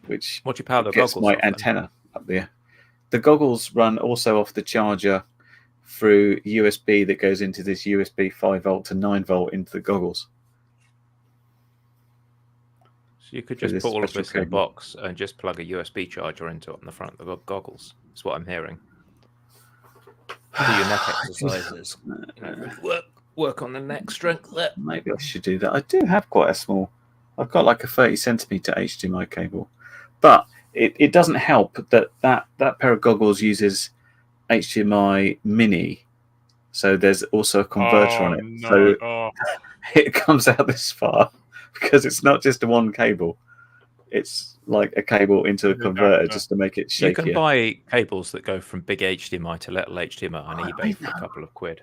which What do you power the gets goggles my off, then? antenna up there. The goggles run also off the charger through USB that goes into this USB 5 volt to 9 volt into the goggles. So you could For just this put all of special this in a cable. box and just plug a USB charger into it on the front of the goggles. That's what I'm hearing. Do your neck exercises. Work on the neck strength there. Maybe I should do that. I do have quite a small. I've got like a 30 centimeter HDMI cable, but it doesn't help that pair of goggles uses HDMI mini, so there's also a converter on it. No. So it comes out this far because it's not just a one cable. It's like a cable into a converter just to make it shakier. You can buy cables that go from big HDMI to little HDMI on eBay I for a know. couple of quid.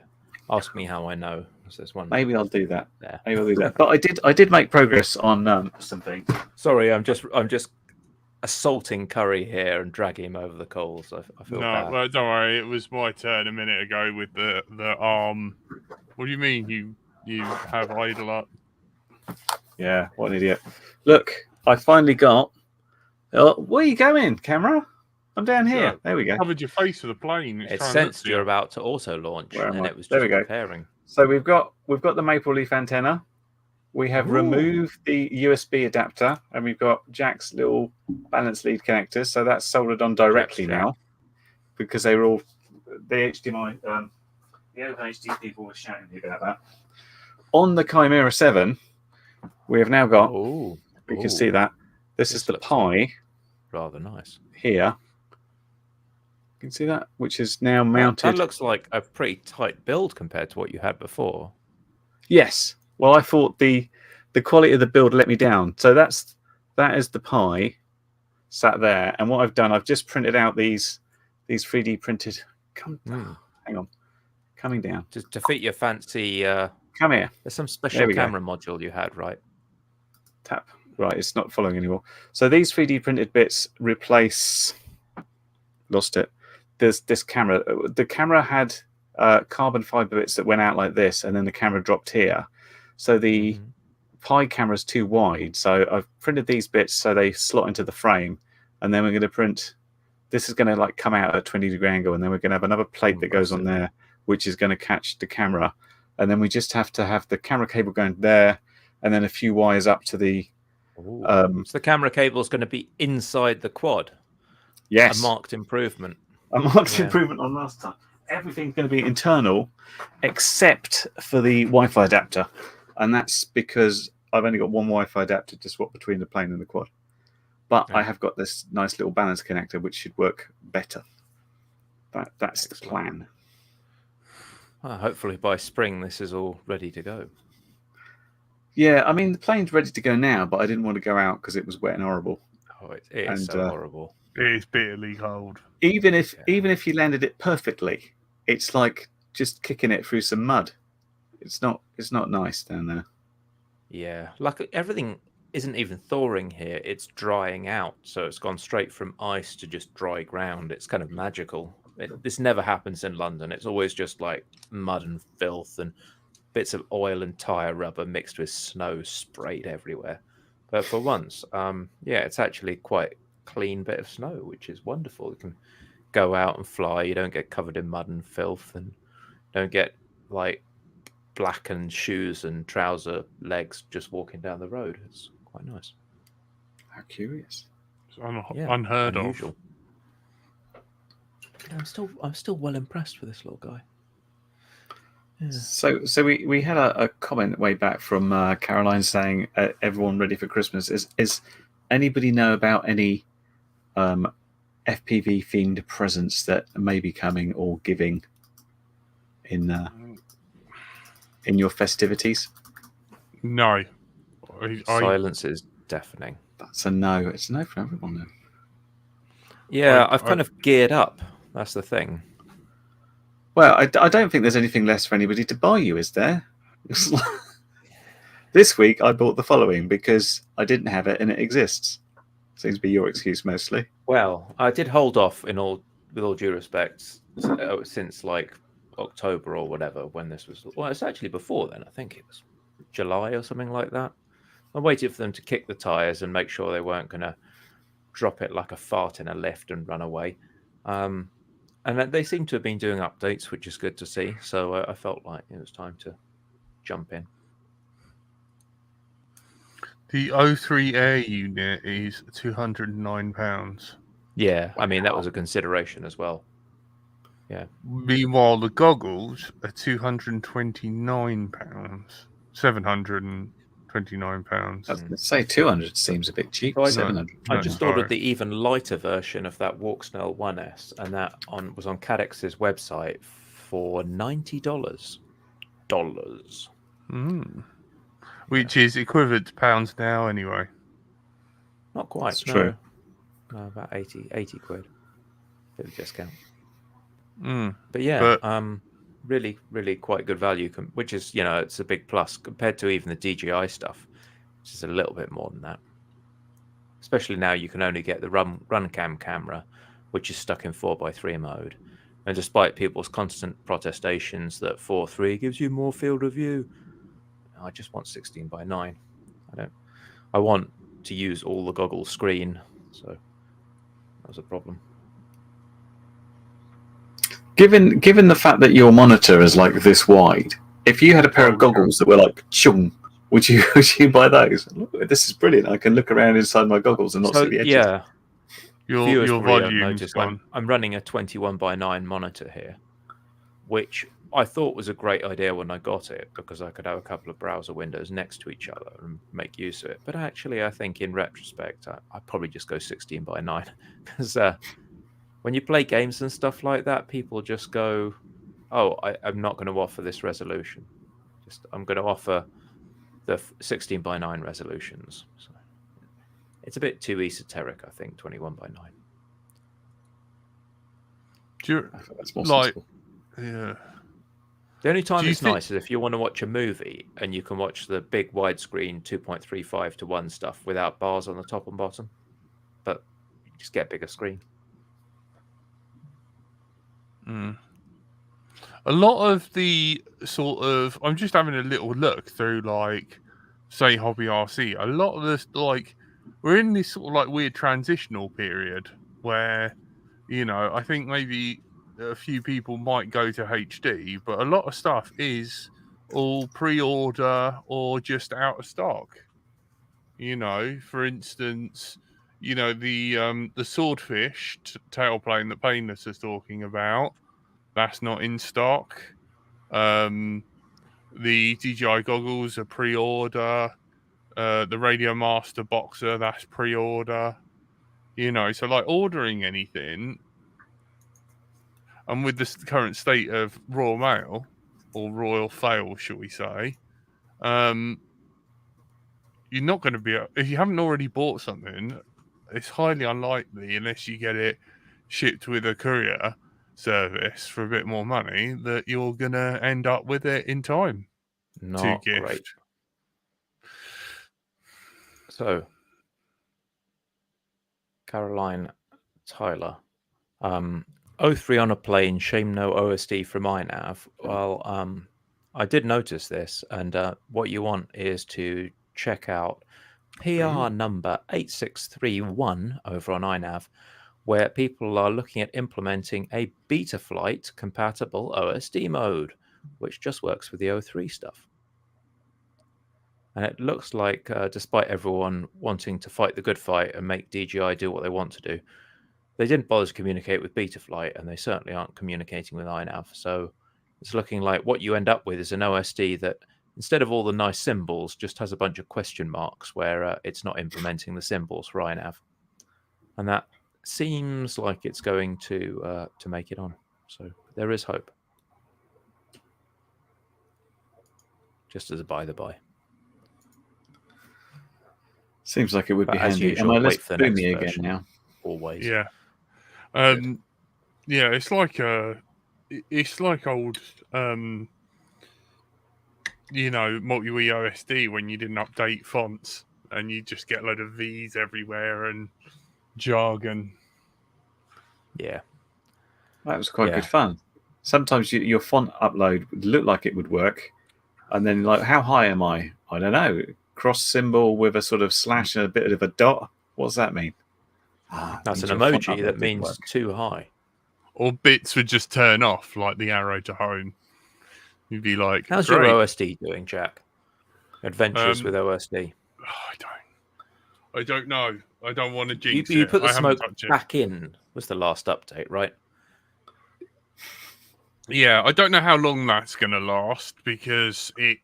Ask me how I know. There's one. Maybe I'll do that. Yeah. Maybe I'll do that. But I did make progress on something. Sorry, I'm just assaulting Curry here and dragging him over the coals. I feel No, bad. well, don't worry. It was my turn a minute ago with the arm. What do you mean you have idle up? Yeah, what an idiot. Look, I finally got. Oh, where are you going, camera? I'm down here. Yeah, There we go. Covered your face with a plane. It trying to sensed look for you're you. about to auto launch, Where am and I? it was There just we go. preparing. So we've got the maple leaf antenna. We have removed the USB adapter, and we've got Jack's little balance lead connectors. So that's soldered on directly Jack. now, because they were all the HDMI. The OpenHD people were shouting at me about that. On the Chimera 7, we have now got. Oh, You can see that this is the looks Pi rather nice. here. You can see that, which is now mounted. That looks like a pretty tight build compared to what you had before. Yes. Well, I thought the quality of the build let me down. So that is the Pi sat there, and what I've done, I've just printed out these 3D printed. Hang on, coming down. To fit your fancy. Come here. There's some special camera module you had, right? Tap. Right, it's not following anymore. So these 3D printed bits replace. Lost it. There's this camera. The camera had carbon fiber bits that went out like this, and then the camera dropped here. So the Pi camera is too wide. So I've printed these bits so they slot into the frame, and then we're going to print. This is going to like come out at a 20-degree angle, and then we're going to have another plate that goes on there, which is going to catch the camera, and then we just have to have the camera cable going there, and then a few wires up to the. So the camera cable is going to be inside the quad. Yes, a marked improvement. A marked improvement on last time. Everything's going to be internal, except for the Wi-Fi adapter, and that's because I've only got one Wi-Fi adapter to swap between the plane and the quad. But I have got this nice little balance connector, which should work better. That's the plan. Well, hopefully by spring this is all ready to go. Yeah, I mean the plane's ready to go now, but I didn't want to go out because it was wet and horrible. Oh, it is so horrible. It is bitterly cold. Even if you landed it perfectly, it's like just kicking it through some mud. It's not nice down there. Yeah, like everything isn't even thawing here. It's drying out, so it's gone straight from ice to just dry ground. It's kind of magical. This never happens in London. It's always just like mud and filth and bits of oil and tire rubber mixed with snow sprayed everywhere. But for once, it's actually quite clean bit of snow, which is wonderful. You can go out and fly. You don't get covered in mud and filth, and don't get like blackened shoes and trouser legs just walking down the road. It's quite nice. How curious! It's unheard unusual. of. I'm still well impressed with this little guy. Yeah. So we had a comment way back from Caroline saying, "Everyone ready for Christmas?" Is anybody know about any FPV themed presents that may be coming or giving in your festivities? No. Silence is deafening. That's a no. It's a no for everyone then. Yeah, I've kind of geared up. That's the thing. Well, I don't think there's anything less for anybody to buy you, is there? This week I bought the following because I didn't have it and it exists. Seems to be your excuse mostly. Well, I did hold off with all due respect since like October or whatever when this was. Well, it's actually before then. I think it was July or something like that. I waited for them to kick the tires and make sure they weren't going to drop it like a fart in a lift and run away. And they seem to have been doing updates, which is good to see. So I felt like it was time to jump in. The O3 Air unit is £209. Yeah, I mean, that was a consideration as well. Yeah. Meanwhile, the goggles are £229. £729. I was going to say 200 seems a bit cheap. So 700. I just ordered the even lighter version of that Walksnail 1S, and that was on Cadex's website for $90. Which is equivalent to pounds now, anyway. Not quite. That's true. No, about 80 quid. Bit of discount. Mm. But yeah, really, really quite good value, which is, it's a big plus compared to even the DJI stuff, which is a little bit more than that. Especially now you can only get the run cam camera, which is stuck in 4x3 mode. And despite people's constant protestations that 4.3 gives you more field of view, I just want 16:9. I want to use all the goggle screen, so that was a problem. Given the fact that your monitor is like this wide, if you had a pair of goggles that were like chung, would you buy those? Look, this is brilliant. I can look around inside my goggles and not see the edges. Yeah. Your volume's gone. I'm running a 21:9 monitor here, which I thought was a great idea when I got it because I could have a couple of browser windows next to each other and make use of it. But actually, I think in retrospect, I'd probably just go 16:9 because when you play games and stuff like that, people just go, "Oh, I'm not going to offer this resolution. I'm going to offer the 16:9 resolutions." So it's a bit too esoteric, I think. 21:9. That's more sensible. Yeah. The only time it's nice is if you want to watch a movie and you can watch the big widescreen 2.35:1 stuff without bars on the top and bottom, but you just get a bigger screen. A lot of the I'm just having a little look through, like, say, Hobby RC. A lot of this, like, we're in this sort of like weird transitional period where, I think maybe a few people might go to HD, but a lot of stuff is all pre-order or just out of stock. For instance, the swordfish tailplane that Painless is talking about, that's not in stock. The DJI goggles are pre-order. The Radio Master Boxer, that's pre-order. So like ordering anything, and with the current state of Royal Mail, or Royal Fail, shall we say, you're not going to be, if you haven't already bought something, it's highly unlikely, unless you get it shipped with a courier service for a bit more money, that you're going to end up with it in time to gift. Great. So, Caroline Tyler, 03 on a plane, shame no OSD from iNav. Well, I did notice this, and what you want is to check out PR number 8631 over on iNav, where people are looking at implementing a Betaflight compatible OSD mode, which just works with the 03 stuff. And it looks like, despite everyone wanting to fight the good fight and make DJI do what they want to do, they didn't bother to communicate with Betaflight, and they certainly aren't communicating with iNav. So it's looking like what you end up with is an OSD that, instead of all the nice symbols, just has a bunch of question marks where it's not implementing the symbols for iNav. And that seems like it's going to make it on. So there is hope. Just as a by the by. Seems like it would But be as handy. usual, Am I less wait for the next boomy again version. now? Always. Yeah. Yeah, it's like old multi-wii OSD when you didn't update fonts and you just get a load of V's everywhere and jargon. Yeah. That was quite Yeah. good fun. Sometimes your font upload would look like it would work, and then like, how high am I? I don't know. Cross symbol with a sort of slash and a bit of a dot. What's that mean? That's means an your font emoji upload that didn't means work. too high. Or bits would just turn off, like the arrow to home. You'd be like, How's great. your OSD doing, Jack? Adventures with OSD. I don't know. I don't want to jinx You it. put the I haven't smoke touched it. back in was the last update, right? Yeah, I don't know how long that's going to last because it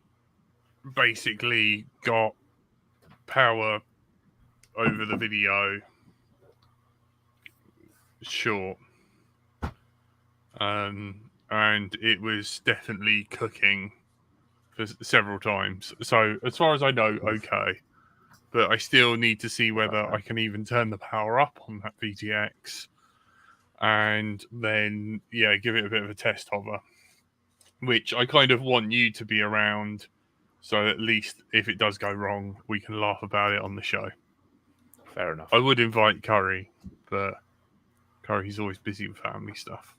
basically got power over the video short. And it was definitely cooking for several times. So as far as I know, okay. But I still need to see whether I can even turn the power up on that VTX. And then, give it a bit of a test hover. Which I kind of want you to be around, so at least if it does go wrong, we can laugh about it on the show. Fair enough. I would invite Curry, but Curry's always busy with family stuff.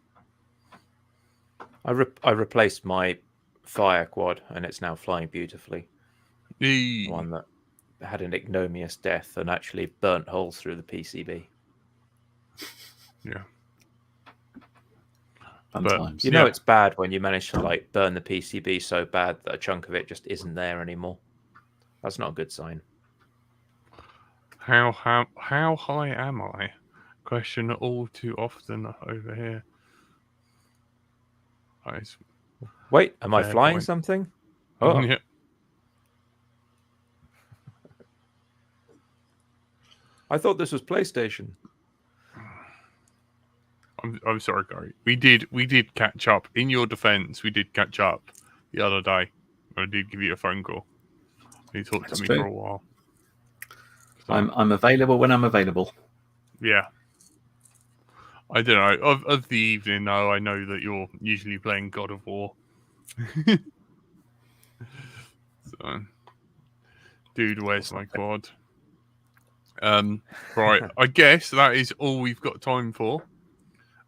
I replaced my fire quad, and it's now flying beautifully. One that had an ignominious death and actually burnt holes through the PCB. Yeah. Sometimes. You know it's bad when you manage to like burn the PCB so bad that a chunk of it just isn't there anymore. That's not a good sign. How high am I? Question all too often over here. Wait, am I flying point. something? Oh. Yeah. I thought this was PlayStation. I'm sorry, Gary. We did catch up. In your defense, we did catch up the other day. I did give you a phone call. You talked to me for a while. So, I'm available when I'm available. Yeah. I don't know. Of the evening, though, I know that you're usually playing God of War. So, dude, where's my quad? Right. I guess that is all we've got time for.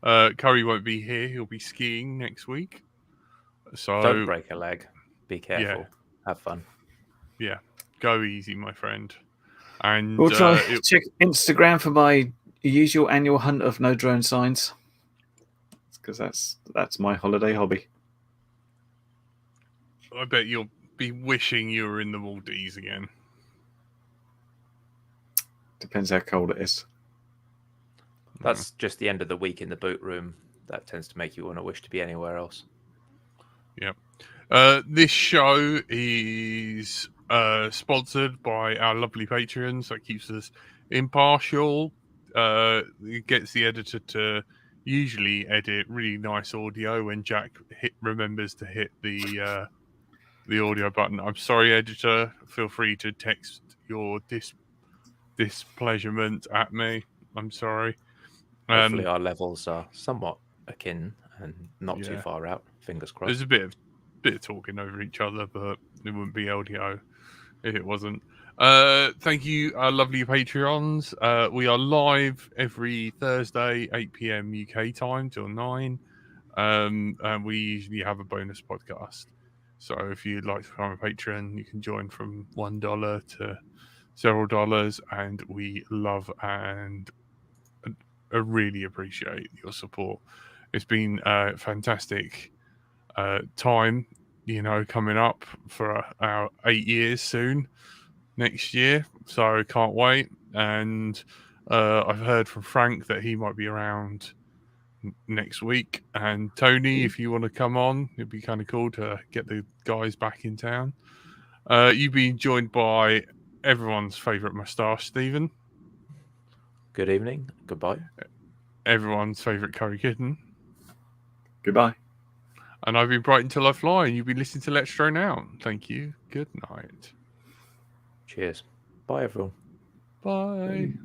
Curry won't be here. He'll be skiing next week. So don't break a leg. Be careful. Yeah. Have fun. Yeah. Go easy, my friend. And We'll try check Instagram for my usual annual hunt of no drone signs, because that's my holiday hobby. I bet you'll be wishing you were in the Maldives again. Depends how cold it is. That's just the end of the week in the boot room. That tends to make you want to wish to be anywhere else. Yeah. This show is sponsored by our lovely Patreons. That keeps us impartial. It gets the editor to usually edit really nice audio when Jack remembers to hit the audio button. I'm sorry, editor. Feel free to text your displeasurement at me. I'm sorry. Hopefully our levels are somewhat akin and not too far out. Fingers crossed. There's a bit of talking over each other, but it wouldn't be LDO if it wasn't. Thank you, our lovely Patreons. We are live every Thursday, 8 p.m. UK time till 9. And we usually have a bonus podcast. So if you'd like to become a patron, you can join from $1 to several dollars, and we love and really appreciate your support. It's been a fantastic time, coming up for our 8 years soon next year. So can't wait. And I've heard from Frank that he might be around next week. And Tony, if you want to come on, it'd be kind of cool to get the guys back in town. You've been joined by everyone's favourite moustache, Stephen. Good evening. Goodbye. Everyone's favourite curry kitten. Goodbye. And I've been Brighton Till I Fly, and you've been listening to Let's Drone Out. Thank you. Good night. Cheers. Bye, everyone. Bye.